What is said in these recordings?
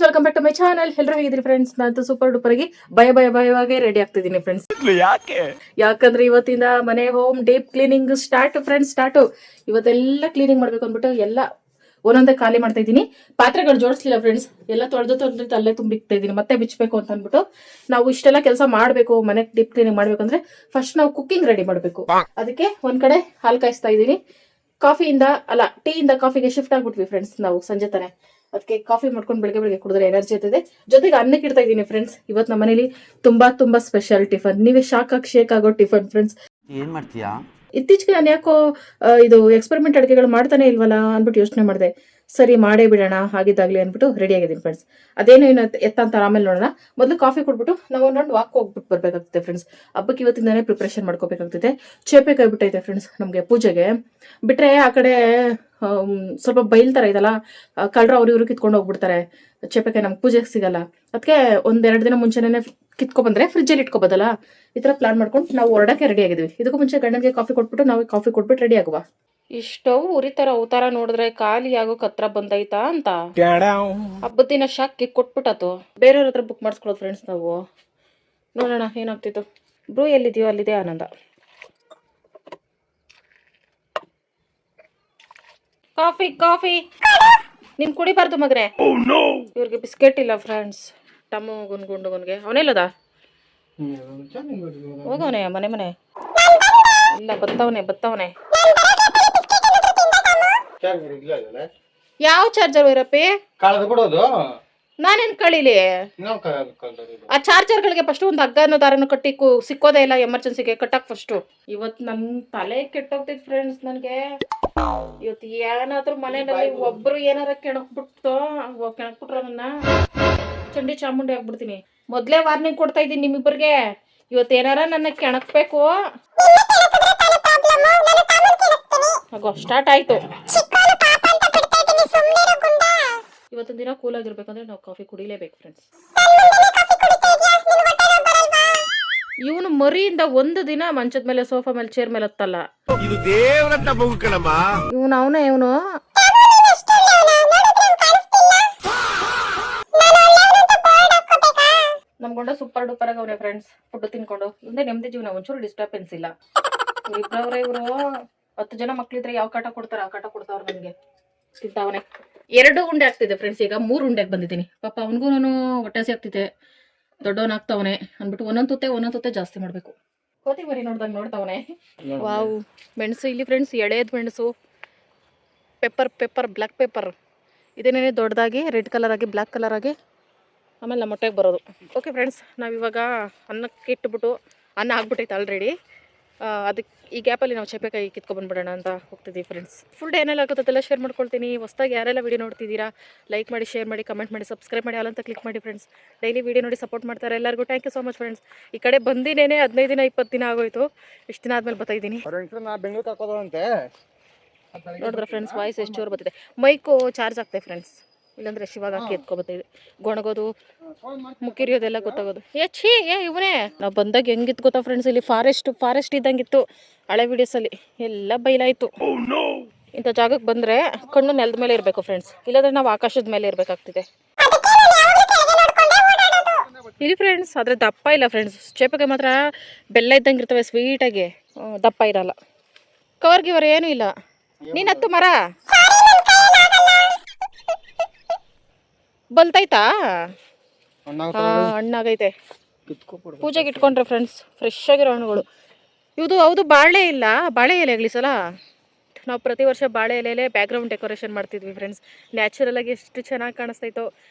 Friends, welcome back to my channel. ಎಲ್ಲರೂ ಹೇಗಿದ್ರಿ friends? ನಾನು ಸೂಪರ್ ಡೂಪರ್ ಆಗಿ ಭಯವಾಗಿ ರೆಡಿ ಆಗ್ತಿದ್ದೀನಿ ಫ್ರೆಂಡ್ಸ್. ಯಾಕಂದ್ರೆ ಇವತ್ತಿಂದ ಮನೆ home deep cleaning start friends. ಇವತ್ತೆಲ್ಲ ಕ್ಲೀನಿಂಗ್ ಮಾಡ್ಬೇಕು ಅಂದ್ಬಿಟ್ಟು ಎಲ್ಲ ಒಂದೊಂದೇ ಖಾಲಿ ಮಾಡ್ತಾ ಇದ್ದೀನಿ. ಪಾತ್ರೆಗಳು ಜೋಡಿಸ್ಲಿಲ್ಲ ಫ್ರೆಂಡ್ಸ್, ಎಲ್ಲ ತೊಳೆದು ಅಲ್ಲೇ ತುಂಬಿಕ್ತಾ ಇದ್ದೀನಿ. ಮತ್ತೆ ಬಿಚ್ಚಬೇಕು ಅಂತ ಅಂದ್ಬಿಟ್ಟು ನಾವು ಇಷ್ಟೆಲ್ಲ ಕೆಲಸ ಮಾಡಬೇಕು, ಮನೆ ಡೀಪ್ ಕ್ಲೀನಿಂಗ್ ಮಾಡ್ಬೇಕಂದ್ರೆ ಫಸ್ಟ್ ನಾವು ಕುಕ್ಕಿಂಗ್ ರೆಡಿ ಮಾಡಬೇಕು. ಅದಕ್ಕೆ ಒಂದ್ ಕಡೆ ಹಾಲು ಕಾಯಿಸ್ತಾ ಇದ್ದೀನಿ. ಟೀಯಿಂದ ಕಾಫಿಗೆ ಶಿಫ್ಟ್ ಆಗ್ಬಿಟ್ವಿ ಫ್ರೆಂಡ್ಸ್ ನಾವು ಸಂಜೆ ತಾನೆ. ಅದಕ್ಕೆ ಕಾಫಿ ಮಾಡ್ಕೊಂಡು ಬೆಳಗ್ಗೆ ಕುಡಿದ್ರೆ ಎನರ್ಜಿ ಇರ್ತದೆ. ಜೊತೆಗೆ ಅನ್ನಕ್ಕೆ ಇಡ್ತಾ ಇದ್ದೀನಿ ಫ್ರೆಂಡ್ಸ್. ಇವತ್ತು ನಮ್ಮ ಮನೇಲಿ ತುಂಬಾ ಸ್ಪೆಷಲ್ ಟಿಫನ್. ನೀವೇ ಶೇಕ್ ಆಗೋ ಟಿಫನ್ ಫ್ರೆಂಡ್ಸ್. ಏನ್ ಮಾಡ್ತೀಯಾ? ಇತ್ತೀಚೆಗೆ ನಾನು ಯಾಕೋ ಇದು ಎಕ್ಸ್ಪೆರಿಮೆಂಟ್ ಅಡುಗೆಗಳು ಮಾಡ್ತಾನೆ ಇಲ್ವಲ್ಲ ಅಂದ್ಬಿಟ್ಟು ಯೋಚನೆ ಮಾಡಿದೆ. ಸರಿ ಮಾಡೇ ಬಿಡೋಣ ಆಗಿದ್ದಾಗ್ಲಿ ಅಂದ್ಬಿಟ್ಟು ರೆಡಿ ಆಗಿದ್ದೀನಿ ಫ್ರೆಂಡ್ಸ್. ಅದೇನು ಎತ್ತ ಆಮೇಲೆ ನೋಡೋಣ. ಮೊದಲು ಕಾಫಿ ಕೊಟ್ಬಿಟ್ಟು ನಾವು ಒಂದು ವಾಕ್ ಹೋಗ್ಬಿಟ್ಟು ಬರ್ಬೇಕಾಗ್ತದೆ ಫ್ರೆಂಡ್ಸ್. ಹಬ್ಬಕ್ಕೆ ಇವತ್ತಿಂದಾನೇ ಪ್ರಿಪ್ರೇಷನ್ ಮಾಡ್ಕೋಬೇಕಾಗ್ತದೆ. ಚೇಪೆ ಬಿಟ್ಟೈತೆ ಫ್ರೆಂಡ್ಸ್ ನಮಗೆ ಪೂಜೆಗೆ. ಬಿಟ್ರೆ ಆ ಕಡೆ ಸ್ವಲ್ಪ ಬೈಲ್ತರ ಇದಲ್ಲ, ಕಳ್ರು ಇವ್ರು ಕಿತ್ಕೊಂಡು ಹೋಗ್ಬಿಡ್ತಾರೆ. ಚೇಪೆಕಾಯಿ ನಮ್ಗೆ ಪೂಜೆಗೆ ಸಿಗಲ್ಲ. ಅದಕ್ಕೆ 1-2 ದಿನ ಮುಂಚೆನೇ ಕಿತ್ಕೊ ಬಂದ್ರೆ ಫ್ರಿಜ್ಜಲ್ಲಿ ಇಟ್ಕೋಬೋದಲ್ಲ. ಈ ತರ ಪ್ಲಾನ್ ಮಾಡ್ಕೊಂಡು ನಾವು ಹೊರಡಕ್ಕೆ ರೆಡಿ ಆಗಿದ್ವಿ. ಇದಕ್ಕೂ ಮುಂಚೆ ಗಂಡನಿಗೆ ಕಾಫಿ ಕೊಟ್ಬಿಟ್ಟು ನಾವು ಕಾಫಿ ಕೊಟ್ಬಿಟ್ಟು ರೆಡಿ ಆಗುವ. ಇಷ್ಟವು ಉರಿತರ ಅವತಾರ ನೋಡಿದ್ರೆ ಖಾಲಿ ಆಗೋ ಹತ್ರ ಬಂದೈತಾ ಅಂತ ಹಬ್ಬದ ದಿನ ಶಾಕ್ ಕೊಟ್ಬಿಟ್ಟತು. ಬೇರೆಯವ್ರ ಹತ್ರ ಬುಕ್ ಮಾಡಿಸ್ಕೊಳ್ಳೋದು ಫ್ರೆಂಡ್ಸ್ ನಾವು. ನೋಡೋಣ ಏನಾಗ್ತಿತ್ತು. ಬ್ರೂ ಎಲ್ಲಿದೆಯೋ ಅಲ್ಲಿದೆ ಆನಂದ. ಕಾಫಿ ನೀನ್ ಕುಡಿಬಾರ್ದು ಮಗ್ರೆ. ಇವ್ರಿಗೆ ಬಿಸ್ಕೆಟ್ ಇಲ್ಲ ಫ್ರೆಂಡ್ಸ್. ಟಮ್ಮು ಗುಂಡ್ಗುಂಡ್ಗೆ ಅವನೆಲ್ಲದ ಹೋಗವನೆ ಮನೆ ಇಲ್ಲ ಬತ್ತವನೆ. ಯಾವ ಚಾರ್ಜರ್ ಇರಪ್ಪಿ? ನಾನೇನ್ ಕಳೀಲಿ? ಆ ಚಾರ್ಜರ್ಗಳಿಗೆ ಫಸ್ಟ್ ಒಂದು ಹಗ್ಗನೋ ದಾರನೋ ಕಟ್ಟಿ ಸಿಕ್ಕೋದೇ ಇಲ್ಲ ಎಮರ್ಜೆನ್ಸಿಗೆ ಕಟ್ಟಕ್ ಫಸ್ಟ್. ಇವತ್ತು ನನ್ ತಲೆ ಕೆಟ್ಟೋಗ್ತೈತಿ ಫ್ರೆಂಡ್ಸ್. ನನ್ಗೆ ಇವತ್ತು ಏನಾದ್ರೂ ಮನೆಯಲ್ಲಿ ಒಬ್ರು ಏನಾರ ಕೆಣಕ್ಬಿಟ್ರು ನನ್ನ ಚಂಡಿ ಚಾಮುಂಡಿ ಆಗ್ಬಿಡ್ತೀನಿ. ಮೊದ್ಲೇ ವಾರ್ನಿಂಗ್ ಕೊಡ್ತಾ ಇದ್ದೀನಿ ನಿಮ್ಮಿಬ್ಬರಿಗೆ. ಇವತ್ತು ಏನಾರ ನನ್ನ ಕೆಣಕ್ಬೇಕು. ಸ್ಟಾರ್ಟ್ ಆಯ್ತು. ಇವತ್ತಿನ ದಿನ ಕೂಲ್ ಆಗಿರ್ಬೇಕಂದ್ರೆ ನಾವು ಕಾಫಿ ಕುಡಿಲೇಬೇಕು ಫ್ರೆಂಡ್ಸ್. ಇವನು ಮರಿಯಿಂದ ಒಂದು ದಿನ ಮಂಚದ ಮೇಲೆ, ಸೋಫಾ ಮೇಲೆ, ಚೇರ್ ಮೇಲೆ ಹತ್ತಲ್ಲ. ಇವನು ನಮ್ ಗಂಡ ಸೂಪರ್ ಡೂಪರ್ ಆಗವ್ರೆ ಫ್ರೆಂಡ್ಸ್. ಫುಡ್ ತಿನ್ಕೊಂಡು ಹಿಂದೆ ನೆಮ್ಮದಿ ಜೀವನ, ಒಂಚೂರು ಡಿಸ್ಟರ್ಬೆನ್ಸ್ ಇಲ್ಲ. ಇವರು 10 ಜನ ಮಕ್ಳಿದ್ರೆ ಯಾವ ಕಾಟ ಕೊಡ್ತಾರ ಆ ಕಾಟ ಕೊಡ್ತಾವ್ರ ನನ್ಗೆ. ತಿಂತಾವನೆ 2 ಉಂಡೆ ಆಗ್ತಿದೆ ಫ್ರೆಂಡ್ಸ್. ಈಗ 3 ಉಂಡೆಗೆ ಬಂದಿದ್ದೀನಿ. ಪಾಪ ಅವನಿಗೂ ನಾನು ಹೊಟ್ಟೆಸಿ ಆಗ್ತಿದೆ. ದೊಡ್ಡವನಾಗ್ತಾವನೆ ಅಂದ್ಬಿಟ್ಟು ಒಂದೊಂದು ತುತ್ತೆ ಜಾಸ್ತಿ ಮಾಡ್ಬೇಕು. ಕೋತಿ ಮರಿ ನೋಡ್ದಂಗೆ ನೋಡ್ತಾವನೆ. ವಾವ್, ಮೆಣಸು ಇಲ್ಲಿ ಫ್ರೆಂಡ್ಸ್. ಎಳೆದ್ ಮೆಣಸು, ಪೆಪ್ಪರ್ ಬ್ಲ್ಯಾಕ್ ಪೆಪ್ಪರ್. ಇದೇನೇನೆ ದೊಡ್ಡದಾಗಿ ರೆಡ್ ಕಲರ್ ಆಗಿ ಬ್ಲ್ಯಾಕ್ ಕಲರ್ ಆಗಿ ಆಮೇಲೆ ನಮ್ಮ ಹೊಟ್ಟೆಗೆ ಬರೋದು. ಓಕೆ ಫ್ರೆಂಡ್ಸ್, ನಾವಿವಾಗ ಅನ್ನಕ್ಕೆ ಇಟ್ಬಿಟ್ಟು ಅನ್ನ ಆಗ್ಬಿಟ್ಟೈತೆ ಆಲ್ರೆಡಿ. ಅದಕ್ಕೆ ಈ ಗ್ಯಾಪಲ್ಲಿ ನಾವು ಚೇಪೆಕಾಯಿ ಕಿತ್ಕೊಬಂದ್ಬಿಡೋಣ ಅಂತ ಹೋಗ್ತಿದ್ದೀವಿ ಫ್ರೆಂಡ್ಸ್. ಫುಲ್ ಏನೆಲ್ಲ ಆಗುತ್ತದೆಲ್ಲ ಶೇರ್ ಮಾಡ್ಕೊಳ್ತೀನಿ. ಹೊಸದಾಗಿ ಯಾರೆಲ್ಲ ವೀಡಿಯೋ ನೋಡ್ತಿದ್ದೀರಾ ಲೈಕ್ ಮಾಡಿ, ಶೇರ್ ಮಾಡಿ, ಕಮೆಂಟ್ ಮಾಡಿ, ಸಬ್ಸ್ಕ್ರೈಬ್ ಮಾಡಿ, ಅಲ್ಲಂತ ಕ್ಲಿಕ್ ಮಾಡಿ ಫ್ರೆಂಡ್ಸ್. ಡೈಲಿ ವೀಡಿಯೋ ನೋಡಿ ಸಪೋರ್ಟ್ ಮಾಡ್ತಾರೆ ಎಲ್ಲರಿಗೂ. Thank you so much friends. ಈ ಕಡೆ ಬಂದಿನೇನೆ 15 ದಿನ 20 ದಿನ ಆಗೋಯ್ತು. ಇಷ್ಟು ದಿನ ಆದ್ಮೇಲೆ ಬರ್ತಾಯಿದ್ದೀನಿ. ನೋಡಿದ್ರೆ ಫ್ರೆಂಡ್ಸ್ ವಾಯ್ಸ್ ಎಷ್ಟು ಜೋರು ಬರ್ತಿದೆ. ಮೈಕು ಚಾರ್ಜ್ ಆಗ್ತದೆ ಫ್ರೆಂಡ್ಸ್. ಇಲ್ಲಾಂದ್ರೆ ಶಿವಾಗ ಹಾಕಿ ಎತ್ಕೊಬತ್ತಿದೆ. ಗೊಣಗೋದು ಮುಕ್ಕಿರಿಯೋದೆಲ್ಲ ಗೊತ್ತಾಗೋದು. ಇವನೇ ನಾವು ಬಂದಾಗ ಹೆಂಗಿತ್ತು ಗೊತ್ತಾ ಫ್ರೆಂಡ್ಸ್. ಇಲ್ಲಿ ಫಾರೆಸ್ಟ್ ಇದ್ದಂಗಿತ್ತು ಹಳೆ ವಿಡಿಯೋಸಲ್ಲಿ. ಎಲ್ಲ ಬೈಲಾಯಿತು. ಇಂಥ ಜಾಗಕ್ಕೆ ಬಂದರೆ ಕಣ್ಣು ನೆಲದ ಮೇಲೆ ಇರಬೇಕು ಫ್ರೆಂಡ್ಸ್, ಇಲ್ಲಾಂದ್ರೆ ನಾವು ಆಕಾಶದ ಮೇಲೆ ಇರಬೇಕಾಗ್ತಿದೆ. ಇಲ್ಲಿ ಫ್ರೆಂಡ್ಸ್ ಆದರೆ ದಪ್ಪ ಇಲ್ಲ ಫ್ರೆಂಡ್ಸ್. ಚೇಪೆಕಾಯಿ ಮಾತ್ರ ಬೆಲ್ಲ ಇದ್ದಂಗೆ ಇರ್ತವೆ ಸ್ವೀಟಾಗಿ, ದಪ್ಪ ಇರಲ್ಲ. ಕವರ್ ಗಿವರ್ ಏನೂ ಇಲ್ಲ. ನೀನು ಹತ್ತು ಮರ ಬಲ್ತೈತಾ? ಹಣ್ಣಾಗೈತೆ. ಪೂಜೆಗೆ ಇಟ್ಕೊಂಡ್ರೆ ಫ್ರೆಂಡ್ಸ್ ಫ್ರೆಶ್ ಆಗಿರೋ ಹಣ್ಣುಗಳು ಇವುದು. ಹೌದು, ಬಾಳೆ ಎಲೆ ಆಗಲಿ ಸಲ. ನಾವು ಪ್ರತಿ ವರ್ಷ ಬಾಳೆ ಎಲೆಯಲ್ಲೇ ಬ್ಯಾಕ್ಗ್ರೌಂಡ್ ಡೆಕೋರೇಷನ್ ಮಾಡ್ತಿದ್ವಿ ಫ್ರೆಂಡ್ಸ್. ನ್ಯಾಚುರಲ್ ಆಗಿ ಎಷ್ಟು ಚೆನ್ನಾಗಿ ಕಾಣಿಸ್ತಾಯಿತ್ತು.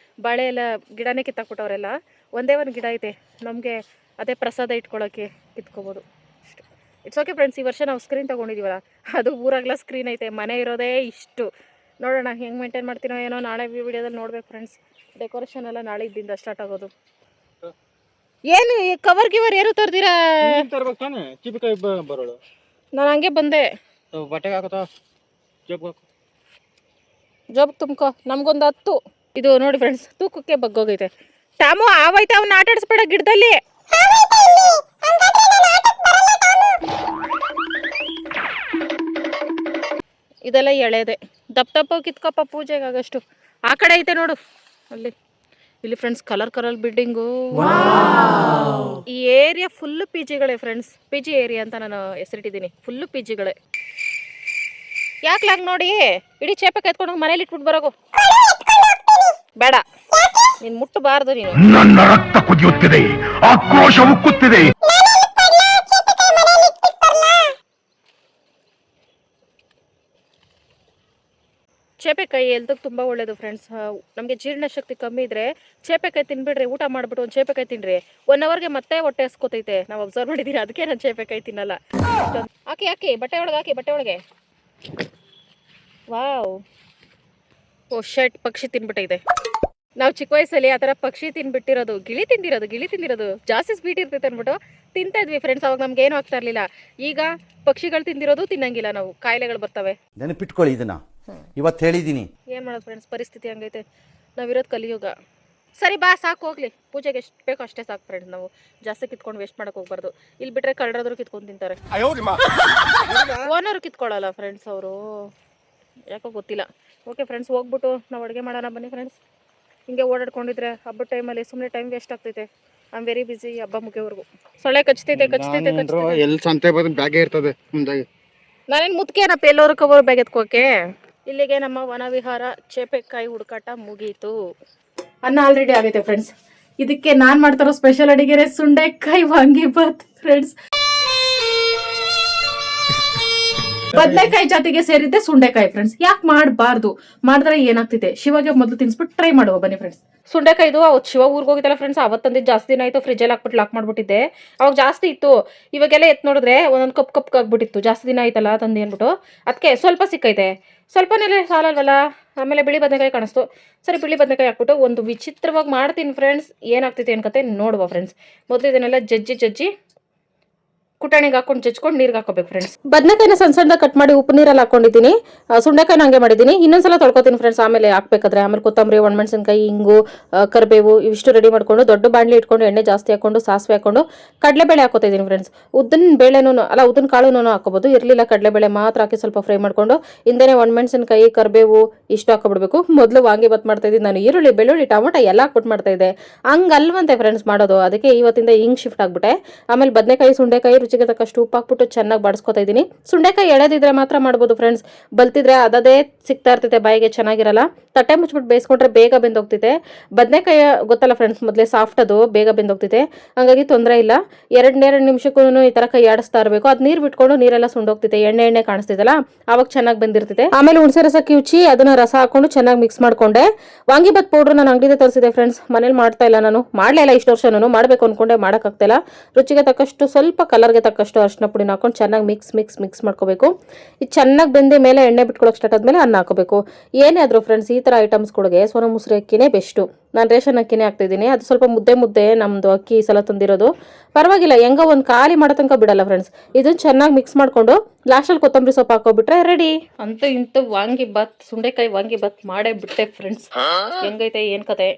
ಬಾಳೆ ಎಲ್ಲ ಗಿಡನೇ ಕಿತ್ತಾಕ್ಬಿಟ್ಟವರೆಲ್ಲ. ಒಂದೇ ಒಂದು ಗಿಡ ಐತೆ ನಮಗೆ, ಅದೇ ಪ್ರಸಾದ ಇಟ್ಕೊಳ್ಳೋಕ್ಕೆ ಕಿತ್ಕೋಬೋದು. ಅಷ್ಟು ಇಟ್ಸ್ ಓಕೆ ಫ್ರೆಂಡ್ಸ್. ಈ ವರ್ಷ ನಾವು ಸ್ಕ್ರೀನ್ ತೊಗೊಂಡಿದ್ದೀವಲ್ಲ, ಅದು ಊರಾಗಲ ಸ್ಕ್ರೀನ್ ಐತೆ. ಮನೆ ಇರೋದೇ ಇಷ್ಟು. ನೋಡೋಣ ಹೆಂಗೆ ಮೇಂಟೈನ್ ಮಾಡ್ತೀನೋ ಏನೋ. ನಾಳೆ ವಿಡಿಯೋದಲ್ಲಿ ನೋಡ್ಬೇಕು ಫ್ರೆಂಡ್ಸ್. ಡೆಕೋರೇಷನ್ ಎಲ್ಲ ನಾಳೆ ಇದ್ದಿಂದ ಸ್ಟಾರ್ಟ್ ಆಗೋದು. ಏನು ಕವರ್ ಗಿವರ್ ಏನು ತರ್ದಿರಾ? ನಾನು ಹಂಗೆ ಬಂದೆ. ಜೋಬ್ ತುಂಬ್ಕೋ. ನಮ್ಗೊಂದು 10. ಇದು ನೋಡಿ ಫ್ರೆಂಡ್ಸ್, ತೂಕಕ್ಕೆ ಬಗ್ಗೋಗೈತೆ. ಟಾಮು ಆವೈತೆ, ಅವ್ನ ಆಟ ಆಡಿಸ್ಬೇಡ ಗಿಡದಲ್ಲಿ. ಇದೆಲ್ಲ ಎಳೆದೆ. ದಪ್ಪ ಕಿತ್ಕೊಪ್ಪ ಪೂಜೆಗೆ ಆಗಷ್ಟು. ಆ ಕಡೆ ಐತೆ ನೋಡು ಅಲ್ಲಿ. ಇಲ್ಲಿ ಫ್ರೆಂಡ್ಸ್ ಕಲರ್ ಕಲರ್ ಬಿಲ್ಡಿಂಗು. ಈ ಏರಿಯಾ ಫುಲ್ಲು ಪಿ ಜಿಗಳೇ ಫ್ರೆಂಡ್ಸ್. ಪಿ ಜಿ ಏರಿಯಾ ಅಂತ ನಾನು ಹೆಸರಿಟ್ಟಿದ್ದೀನಿ. Full P ಜಿಗಳೇ. ಯಾಕ್ಲಾಗ ನೋಡಿ ಇಡೀ ಚೇಪೆ ಕೈತ್ಕೊಂಡು ಮನೇಲಿ ಇಟ್ಬಿಟ್ಟು ಬರೋಗು. ಬೇಡ, ನೀನು ಮುಟ್ಟಬಾರ್ದು. ನೀನು ನನ್ನ ರಕ್ತ ಕುದಿಯುತ್ತಿದೆ, ಆಕ್ರೋಶ ಉಕ್ಕುತ್ತಿದೆ. ಚೇಪೆಕಾಯಿ ಹೆಲ್ತ್ಗೆ ತುಂಬ ಒಳ್ಳೇದು ಫ್ರೆಂಡ್ಸ್. ನಮಗೆ ಜೀರ್ಣಶಕ್ತಿ ಕಮ್ಮಿ ಇದ್ದರೆ ಚೇಪೆಕಾಯಿ ತಿನ್ಬಿಡ್ರಿ. ಊಟ ಮಾಡಿಬಿಟ್ಟು ಒಂದು ಚೇಪೆಕಾಯಿ ತಿನ್ನಿರಿ, 1 ಅವರ್ಗೆ ಮತ್ತೆ ಹೊಟ್ಟೆ ಹಸ್ಕೋತೈತೆ. ನಾವು ಅಬ್ಸರ್ವ್ ಮಾಡಿದ್ದೀರಿ. ಅದಕ್ಕೆ ನಾನು ಚೇಪೆಕಾಯಿ ತಿನ್ನಲ್ಲ. ಹಾಕಿ ಹಾಕಿ ಬಟ್ಟೆ ಒಳಗೆ ಹಾಕಿ, ಬಟ್ಟೆ ಒಳಗೆ. ವಾವ್, ಓ ಶರ್ಟ್ ಪಕ್ಷಿ ತಿನ್ಬಿಟ್ಟೈತೆ. ನಾವು ಚಿಕ್ಕ ವಯಸ್ಸಲ್ಲಿ ಆ ಥರ ಪಕ್ಷಿ ತಿನ್ಬಿಟ್ಟಿರೋದು, ಗಿಳಿ ತಿಂದಿರೋದು ಜಾಸ್ತಿ ಸ್ವೀಟ್ ಇರ್ತೈತೆ ಅಂದ್ಬಿಟ್ಟು ತಿಂತಾ ಇದ್ವಿ ಫ್ರೆಂಡ್ಸ್. ಅವಾಗ ನಮ್ಗೆ ಏನೂ ಆಗ್ತಾ ಇರಲಿಲ್ಲ. ಈಗ ಪಕ್ಷಿಗಳು ತಿಂದಿರೋದು ತಿನ್ನಂಗಿಲ್ಲ ನಾವು, ಕಾಯಿಲೆಗಳು ಬರ್ತವೆ. ನೆನಪಿಟ್ಕೊಳ್ಳಿ ಇದನ್ನ, ಇವತ್ತು ಹೇಳಿದ್ದೀನಿ. ಏನು ಮಾಡೋದು ಫ್ರೆಂಡ್ಸ್, ಪರಿಸ್ಥಿತಿ ಹಂಗೈತೆ. ನಾವಿರೋದು ಕಲಿಯುಗ. ಸರಿ ಬಾ, ಸಾಕು ಹೋಗ್ಲಿ. ಪೂಜೆಗೆ ಎಷ್ಟು ಬೇಕೋ ಅಷ್ಟೇ ಸಾಕು ಫ್ರೆಂಡ್ಸ್. ನಾವು ಜಾಸ್ತಿ ಕಿತ್ಕೊಂಡು ವೇಸ್ಟ್ ಮಾಡಕ್ಕೆ ಹೋಗ್ಬಾರ್ದು. ಇಲ್ಲಿ ಬಿಟ್ಟರೆ ಕಳ್ಳರಾದ್ರು ಕಿತ್ಕೊಂಡು ತಿಂತಾರೆ. ಓನರು ಕಿತ್ಕೊಳ್ಳಲ್ಲ ಫ್ರೆಂಡ್ಸ್, ಅವರು ಯಾಕೋ ಗೊತ್ತಿಲ್ಲ. ಓಕೆ ಫ್ರೆಂಡ್ಸ್, ಹೋಗ್ಬಿಟ್ಟು ನಾವು ಅಡುಗೆ ಮಾಡೋಣ ಬನ್ನಿ ಫ್ರೆಂಡ್ಸ್. ಹಿಂಗೆ ಓಡಾಡ್ಕೊಂಡಿದ್ರೆ ಹಬ್ಬದ ಟೈಮಲ್ಲಿ ಸುಮ್ಮನೆ ಟೈಮ್ ವೇಸ್ಟ್ ಆಗ್ತೈತೆ. ಐ ಆಮ್ ವೆರಿ ಬಿಸಿ ಹಬ್ಬ ಮುಗಿಯೋವರೆಗೂ. ಸೊಳ್ಳೆ ಕಚ್ತೈತೆ. ಎಲ್ಲಿ ಸಂತೆ ಬಂದು ಬ್ಯಾಗೆ ಇರ್ತದೆ ಮುಂದಾಗಿ. ನಾನೇನು ಮುತ್ಕೇನಪ್ಪ ಎಲ್ಲರೂ ಕವರ್ ಬ್ಯಾಗ್ ಎತ್ಕೋಕೆ. ಇಲ್ಲಿಗೆ ನಮ್ಮ ವನವಿಹಾರ ಚೇಪೆಕಾಯಿ ಹುಡುಕಾಟ ಮುಗೀತು. ಅನ್ನ ಆಲ್ರೆಡಿ ಆಗೈತೆ ಫ್ರೆಂಡ್ಸ್. ಇದಕ್ಕೆ ನಾನು ಮಾಡ್ತಾರೋ ಸ್ಪೆಷಲ್ ಅಡಿಗೆ ಸುಂಡೆಕಾಯಿ ವಾಂಗಿಬಾತ್ ಫ್ರೆಂಡ್ಸ್. ಬದನೆಕಾಯಿ ಜಾತಿಗೆ ಸೇರಿದ್ದೆ ಸುಂಡೆಕಾಯಿ ಫ್ರೆಂಡ್ಸ್. ಯಾಕೆ ಮಾಡಬಾರ್ದು? ಮಾಡಿದ್ರೆ ಏನಾಗ್ತಿದೆ? ಶಿವಗೆ ಮೊದಲು ತಿನ್ಸ್ಬಿಟ್ಟು ಟ್ರೈ ಮಾಡುವ ಬನ್ನಿ ಫ್ರೆಂಡ್ಸ್. ಸುಂಡೆಕಾಯ್ದು ಅವತ್ತು ಶಿವ ಊರಿಗೆ ಹೋಗಿದ್ದಲ್ಲ ಫ್ರೆಂಡ್ಸ್, ಅವತ್ತಂದಿದ್ದು ಜಾಸ್ತಿ ದಿನ ಆಯಿತು. ಫ್ರಿಜ್ಜಲ್ಲಿ ಹಾಕ್ಬಿಟ್ಟು ಲಾಕ್ ಮಾಡ್ಬಿಟ್ಟಿದ್ದೆ. ಅವಾಗ ಜಾಸ್ತಿ ಇತ್ತು. ಇವಾಗೆಲ್ಲ ಎತ್ತು ನೋಡಿದ್ರೆ ಒಂದೊಂದು ಕಪ್ ಆಗ್ಬಿಟ್ಟಿತ್ತು. ಜಾಸ್ತಿ ದಿನ ಆಯ್ತಲ್ಲ ತಂದು ಅಂದ್ಬಿಟ್ಟು ಅದಕ್ಕೆ ಸ್ವಲ್ಪ ಸಿಕ್ಕೈತೆ. ಸ್ವಲ್ಪನೇ ಸಾಲಲ್ವಲ್ಲ. ಆಮೇಲೆ ಬಿಳಿ ಬದನೆಕಾಯಿ ಕಾಣಿಸ್ತು. ಸರಿ, ಬಿಳಿ ಬದನೆಕಾಯಿ ಹಾಕ್ಬಿಟ್ಟು ಒಂದು ವಿಚಿತ್ರವಾಗಿ ಮಾಡ್ತೀನಿ ಫ್ರೆಂಡ್ಸ್. ಏನಾಗ್ತೈತೆ ಅನ್ಕತೆ ನೋಡುವ ಫ್ರೆಂಡ್ಸ್. ಮೊದಲು ಇದನ್ನೆಲ್ಲ ಜಜ್ಜಿ ಕುಟಾಣಿಗೆ ಹಾಕೊಂಡು ಜಜ್ಕೊಂಡು ನೀರಿಗೆ ಹಾಕೋಬೇಕು ಫ್ರೆಂಡ್ಸ್. ಬದನೆಕಾಯಿನ ಸಣ್ಣ ಕಟ್ ಮಾಡಿ ಉಪ್ಪು ನೀರಲ್ಲಿ ಹಾಕೊಂಡಿದ್ದೀನಿ. ಸುಂಡೆಕಾಯಿನ ಹಂಗೆ ಮಾಡಿದ್ದೀನಿ. ಇನ್ನೊಂದ್ಸಲ ತೊಳ್ಕೊತೀನಿ ಫ್ರೆಂಡ್ಸ್ ಆಮೇಲೆ ಹಾಕ್ಬೇಕಾದ್ರೆ. ಆಮೇಲೆ ಕೊತ್ತಂಬರಿ, ಒಣಮೆಣಸಿನ್ಕಾಯಿ, ಹಿಂಗು, ಕರಿಬೇವು ಇವಿಷ್ಟು ರೆಡಿ ಮಾಡ್ಕೊಂಡು ದೊಡ್ಡ ಬಾಣಲಿ ಇಟ್ಕೊಂಡು ಎಣ್ಣೆ ಜಾಸ್ತಿ ಹಾಕೊಂಡು ಸಾಸಿವೆ ಹಾಕೊಂಡು ಕಡಲೆಬೇಳೆ ಹಾಕೋತಾ ಇದ್ದೀನಿ ಫ್ರೆಂಡ್ಸ್. ಉದ್ದಿನ ಕಾಳುನೂ ಹಾಕೋಬೋದು. ಇರಲಿಲ್ಲ, ಕಡಲೆಬೇಳೆ ಮಾತ್ರ ಹಾಕಿ ಸ್ವಲ್ಪ ಫ್ರೈ ಮಾಡ್ಕೊಂಡು ಹಿಂದೆನೇ ಒಣಮೆಣಸಿನ್ಕಾಯಿ, ಕರಿಬೇವು ಇಷ್ಟು ಹಾಕೊಬಿಡ್ಬೇಕು. ಮೊದಲು ವಾಂಗಿಬಾತ್ ಮಾಡ್ತಾ ಇದ್ದೀನಿ ನಾನು. ಈರುಳ್ಳಿ, ಬೆಳ್ಳುಳ್ಳಿ, ಟೊಮೊಟೊ ಎಲ್ಲ ಹಾಕ್ಬಿಟ್ಟು ಮಾಡ್ತಾ ಇದ್ದೆ. ಹಂಗಲ್ವಂತೆ ಫ್ರೆಂಡ್ಸ್ ಮಾಡೋದು. ಅದಕ್ಕೆ ಇವತ್ತಿಂದ ಹಿಂಗೆ ಶಿಫ್ಟ್ ಆಗ್ಬಿಟ್ಟೆ. ಆಮೇಲೆ ಬದನೆಕಾಯಿ, ಸುಂಡೆಕಾಯಿ ರುಚಿಗೆ ತಕ್ಕಷ್ಟು ಉಪ್ಪು ಹಾಕ್ಬಿಟ್ಟು ಚೆನ್ನಾಗಿ ಬಾಡಿಸ್ಕೊತಾ ಇದ್ದೀನಿ. ಸುಂಡೆಕಾಯಿ ಎಳೆದಿದ್ರೆ ಮಾತ್ರ ಮಾಡ್ಬೋದು ಫ್ರೆಂಡ್ಸ್. ಬಲ್ತಿದ್ರೆ ಅದೇ ಸಿಗ್ತಾ ಇರ್ತೈತೆ ಬಾಯಿಗೆ, ಚೆನ್ನಾಗಿರಲ್ಲ. ತಟ್ಟೆ ಮುಚ್ಬಿಟ್ಟು ಬೇಯಿಸ್ಕೊಂಡ್ರೆ ಬೇಗ ಬೆಂದೋಗ್ತೈತೆ. ಬದನೆಕಾಯಿ ಗೊತ್ತಲ್ಲ ಫ್ರೆಂಡ್ಸ್, ಮೊದಲೇ ಸಾಫ್ಟ್, ಅದು ಬೇಗ ಬೆಂದೋಗ್ತೈತೆ. ಹಂಗಾಗಿ ತೊಂದರೆ ಇಲ್ಲ. 2 ನಿಮಿಷಕ್ಕೂ ಈ ಥರ ಕೈ ಆಡಿಸ್ತಾ ಇರಬೇಕು. ಅದು ನೀರು ಬಿಟ್ಕೊಂಡು ನೀರೆಲ್ಲ ಸುಂಡೋಗ್ತೈತೆ. ಎಣ್ಣೆ ಕಾಣಿಸ್ತೈತಲ್ಲ, ಆವಾಗ ಚೆನ್ನಾಗಿ ಬಂದಿರ್ತೈತೆ. ಆಮೇಲೆ ಹುಣಸೆ ರಸ ಕಿವುಚಿ ಅದನ್ನ ರಸ ಹಾಕೊಂಡು ಚೆನ್ನಾಗಿ ಮಿಕ್ಸ್ ಮಾಡ್ಕೊಂಡೆ. ವಾಂಗಿಬಾತ್ ಪೌಡ್ರ್ ನಾನು ಅಂಗಡಿಗೆ ತರಿಸಿದೆ ಫ್ರೆಂಡ್ಸ್. ಮನೇಲಿ ಮಾಡ್ತಾ ಇಲ್ಲ ನಾನು. ಮಾಡಲೇ ಇಲ್ಲ ಇಷ್ಟು ವರ್ಷ. ನಾನು ಮಾಡಬೇಕು ಅನ್ಕೊಂಡೆ, ಮಾಡೋಕ್ಕಾಗ್ತಿಲ್ಲ. ರುಚಿಗೆ ತಕ್ಕಷ್ಟು ಸ್ವಲ್ಪ ಕಲರ್ಗೆ ತಕ್ಕಷ್ಟು ಅರಿಶಿನ ಪುಡಿನ ಹಾಕೊಂಡು ಚೆನ್ನಾಗಿ ಮಿಕ್ಸ್ ಮಾಡ್ಕೋಬೇಕು. ಇದು ಚೆನ್ನಾಗಿ ಬೆಂದ ಮೇಲೆ ಎಣ್ಣೆ ಬಿಟ್ಕೊಳಕ್ಕೆ ಸ್ಟಾರ್ಟ್ ಆದಮೇಲೆ ಅನ್ನ ಹಾಕೋಬೇಕು. ಏನೇ ಆದರೂ ಫ್ರೆಂಡ್ಸ್ ಈ ಥರ ಐಟಮ್ಸ್ಗಳಿಗೆ ಸೋನಾ ಮುಸ್ರಿ ಅಕ್ಕಿನೇ ಬೆಸ್ಟು. ನಾನು ರೇಷನ್ ಅಕ್ಕಿನೇ ಹಾಕ್ತಿದ್ದೀನಿ. ಅದು ಸ್ವಲ್ಪ ಮುದ್ದೆ ನಮ್ಮದು ಅಕ್ಕಿ ಈ ಸಲ ತಂದಿರೋದು. ಪರವಾಗಿಲ್ಲ, ಹೆಂಗೋ ಒಂದು ಖಾಲಿ ಮಾಡೋ ತನಕ ಬಿಡಲ್ಲ ಫ್ರೆಂಡ್ಸ್. ಇದನ್ನು ಚೆನ್ನಾಗಿ ಮಿಕ್ಸ್ ಮಾಡಿಕೊಂಡು ಲಾಸ್ಟಲ್ಲಿ ಕೊತ್ತಂಬರಿ ಸೊಪ್ಪು ಹಾಕೋಬಿಟ್ರೆ ರೆಡಿ. ಅಂತೂ ಇಂತೂ ವಾಂಗಿಬಾತ್, ಸುಂಡೆಕಾಯಿ ವಾಂಗಿಬಾತ್ ಮಾಡೇ ಬಿಟ್ಟೆ ಫ್ರೆಂಡ್ಸ್. ಹೆಂಗೈತೆ ಏನು ಕತೆ?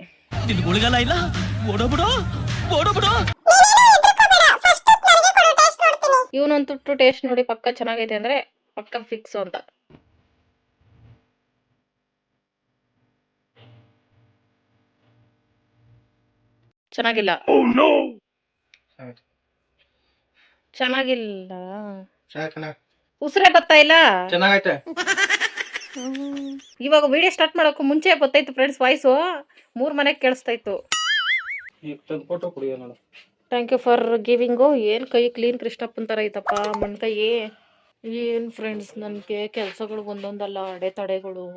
ಇವನಂತೂ ಟೇಸ್ಟ್ ನೋಡಿ ಪಕ್ಕ ಚೆನ್ನಾಗೈತೆ ಅಂದ್ರೆ ಪಕ್ಕ ಫಿಕ್ಸ್ ಅಂತ. ಚೆನ್ನಾಗಿಲ್ಲ. ಉಸಿರೇ ಬರ್ತಾ ಇಲ್ಲ. ಇವಾಗ ವಿಡಿಯೋ ಸ್ಟಾರ್ಟ್ ಮಾಡೋಕ್ಕೂ ಮುಂಚೆ ಗೊತ್ತಾಯ್ತು ಫ್ರೆಂಡ್ಸ್. ವಾಯ್ಸು 3 ಮನೆಗೆ ಕೇಳಿಸ್ತಾ ಇತ್ತು. Thank you for giving. ಏನು ಕೈ ಕ್ಲೀನ್ ಕೃಷ್ಣಪ್ಪನ ಥರ ಐತಪ್ಪ ಮಣ್ಕೈ. ಏನು ಫ್ರೆಂಡ್ಸ್, ನನಗೆ ಕೆಲಸಗಳು ಒಂದೊಂದಲ್ಲ, ಅಡೆತಡೆಗಳು.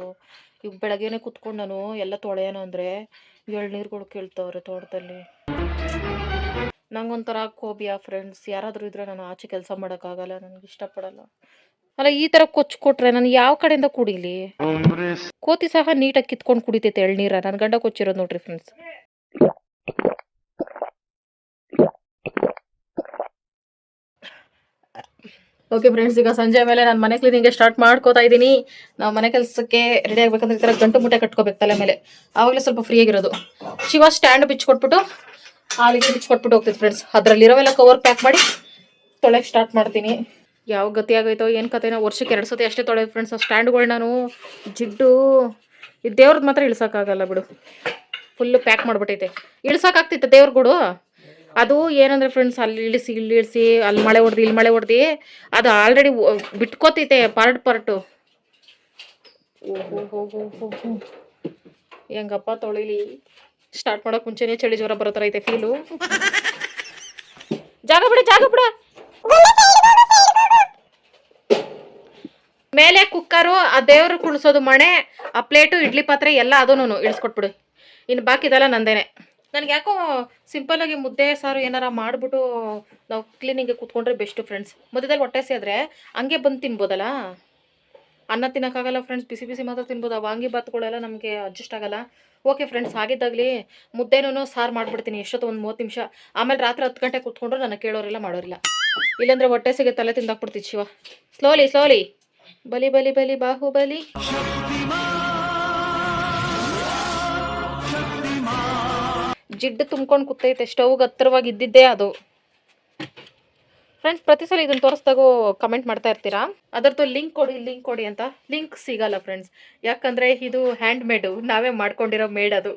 ಈಗ ಬೆಳಗ್ಗೆನೆ ಕುತ್ಕೊಂಡು ನಾನು ಎಲ್ಲ ತೊಳೆಯೋಣ ಅಂದರೆ ಎಳ್ನೀರುಗಳು ಕೇಳ್ತವ್ರೆ ತೋಟದಲ್ಲಿ. ನಂಗೊಂಥರ ಕೋಬಿಯಾ ಫ್ರೆಂಡ್ಸ್. ಯಾರಾದರೂ ಇದ್ರೆ ನಾನು ಆಚೆ ಕೆಲಸ ಮಾಡೋಕ್ಕಾಗಲ್ಲ, ನನಗೆ ಇಷ್ಟಪಡಲ್ಲ. ಅಲ್ಲ, ಈ ಥರ ಕೊಚ್ಕೊಟ್ರೆ ನಾನು ಯಾವ ಕಡೆಯಿಂದ ಕುಡಿಲಿ? ಕೋತಿ ಸಹ ನೀಟಾಗಿ ಕಿತ್ಕೊಂಡು ಕುಡಿತೈತೆ ಎಳ್ನೀರ. ನನ್ನ ಗಂಡ ಕೊಚ್ಚಿರೋದು ನೋಡ್ರಿ ಫ್ರೆಂಡ್ಸ್. ಓಕೆ ಫ್ರೆಂಡ್ಸ್, ಈಗ ಸಂಜೆ ಮೇಲೆ ನಾನು ಮನೆ ಕ್ಲೀನಿಂಗ್ಗೆ ಸ್ಟಾರ್ಟ್ ಮಾಡ್ಕೋತಾ ಇದ್ದೀನಿ. ನಾವು ಮನೆ ಕೆಲಸಕ್ಕೆ ರೆಡಿ ಆಗ್ಬೇಕಂದ್ರೆ ಈ ಥರ ಗಂಟು ಮುಟ್ಟೆ ಕಟ್ಕೋಬೇಕು ತಲೆ ಮೇಲೆ. ಆವಾಗಲೇ ಸ್ವಲ್ಪ ಫ್ರೀ ಆಗಿರೋದು. ಶಿವ ಸ್ಟ್ಯಾಂಡ್ ಬಿಚ್ಕೊಟ್ಬಿಟ್ಟು ಹಾಲಿಗೆ ಬಿಚ್ಕೊಟ್ಬಿಟ್ಟು ಹೋಗ್ತಿತ್ತು ಫ್ರೆಂಡ್ಸ್. ಅದರಲ್ಲಿರೋವೆಲ್ಲ ಕವರ್ ಪ್ಯಾಕ್ ಮಾಡಿ ತೊಳೆಗೆ ಸ್ಟಾರ್ಟ್ ಮಾಡ್ತೀನಿ. ಯಾವ ಗತಿ ಆಗೋಯ್ತೋ ಏನು ಕತೆನೋ. ವರ್ಷಕ್ಕೆ 2 ಸತಿ ಅಷ್ಟೇ ತೊಳೆಯೋದು ಫ್ರೆಂಡ್ಸ್. ಆ ಸ್ಟ್ಯಾಂಡ್ಗಳು ನಾನು ಜಿಡ್ಡು ಈ ದೇವ್ರದ್ದು ಮಾತ್ರ ಇಳ್ಸೋಕ್ಕಾಗಲ್ಲ ಬಿಡು. Full pack ಮಾಡ್ಬಿಟ್ಟೈತೆ. ಇಳ್ಸೋಕ್ಕಾಗ್ತೈತೆ ದೇವ್ರ ಗೂಡು. ಅದು ಏನಂದ್ರೆ ಫ್ರೆಂಡ್ಸ್, ಅಲ್ಲಿ ಇಳಿಸಿ ಅಲ್ಲಿ ಮಳೆ ಹೊಡೆದು ಇಲ್ಲಿ ಮಳೆ ಹೊಡೆದು ಅದು ಆಲ್ರೆಡಿ ಬಿಟ್ಕೋತೈತೆ ಪಾರ್ಟು. ಓಹೋ ಹೆಂಗಪ್ಪ ತೊಳಿಲಿ. ಸ್ಟಾರ್ಟ್ ಮಾಡೋಕೆ ಮುಂಚೆನೇ ಚಳಿ ಜ್ವರ ಬರೋ ಥರ ಐತೆ ಫೀಲು. ಜಾಗ ಬಿಡ. ಮೇಲೆ ಕುಕ್ಕರು, ಆ ದೇವ್ರು ಕುಣಿಸೋದು ಮಣೆ, ಆ ಪ್ಲೇಟು, ಇಡ್ಲಿ ಪಾತ್ರೆ ಎಲ್ಲ ಅದನ್ನು ಇಳಿಸ್ಕೊಟ್ಬಿಡು. ಇನ್ನು ಬಾಕಿ ಇದೆಲ್ಲ ನಂದೇನೆ. ನನಗೆ ಯಾಕೋ ಸಿಂಪಲ್ಲಾಗಿ ಮುದ್ದೆ ಸಾರು ಏನಾರ ಮಾಡಿಬಿಟ್ಟು ನಾವು ಕ್ಲೀನಿಂಗ್ಗೆ ಕೂತ್ಕೊಂಡ್ರೆ ಬೆಸ್ಟು ಫ್ರೆಂಡ್ಸ್. ಮಧ್ಯದಲ್ಲಿ ಹೊಟ್ಟೆ ಸೇದ್ರೆ ಹಂಗೆ ಬಂದು ತಿನ್ಬೋದಲ್ಲ. ಅನ್ನ ತಿನ್ನೋಕ್ಕಾಗಲ್ಲ ಫ್ರೆಂಡ್ಸ್, ಬಿಸಿ ಮಾತ್ರ ತಿನ್ಬೋದು. ಆ ವಾಂಗಿಬಾತ್ಗಳೆಲ್ಲ ನಮಗೆ ಅಡ್ಜಸ್ಟ್ ಆಗಲ್ಲ. ಓಕೆ ಫ್ರೆಂಡ್ಸ್, ಆಗಿದ್ದಾಗಲಿ ಮುದ್ದೆನೂ ಸಾರು ಮಾಡಿಬಿಡ್ತೀನಿ ಎಷ್ಟೊತ್ತು, ಒಂದು 30 ನಿಮಿಷ. ಆಮೇಲೆ ರಾತ್ರಿ 10 ಗಂಟೆಗೆ ಕೂತ್ಕೊಂಡ್ರು ನನಗೆ ಕೇಳೋರಿಲ್ಲ ಮಾಡೋರಿಲ್ಲ. ಇಲ್ಲಾಂದರೆ ಹೊಟ್ಟೆ ಸಿಗೆ ತಲೆ ತಿಂದಾಕ್ಬಿಡ್ತಿತ್ತು ಶಿವ. ಸ್ಲೋಲಿ ಬಲಿ ಬಾಹುಬಲಿ. ಜಿಡ್ಡು ತುಂಬ್ಕೊಂಡು ಕೂತೈತೆ. ಸ್ಟವ್ಗೆ ಹತ್ತಿರವಾಗಿ ಇದ್ದಿದ್ದೇ ಅದು ಫ್ರೆಂಡ್ಸ್. ಪ್ರತಿ ಸಲ ಇದನ್ನು ತೋರಿಸ್ದಾಗೂ ಕಮೆಂಟ್ ಮಾಡ್ತಾ ಇರ್ತೀರಾ, ಅದರದ್ದು ಲಿಂಕ್ ಕೊಡಿ ಅಂತ. ಲಿಂಕ್ ಸಿಗಲ್ಲ ಫ್ರೆಂಡ್ಸ್, ಯಾಕಂದರೆ ಇದು ಹ್ಯಾಂಡ್ ಮೇಡು, ನಾವೇ ಮಾಡ್ಕೊಂಡಿರೋ ಮೇಡ್. ಅದು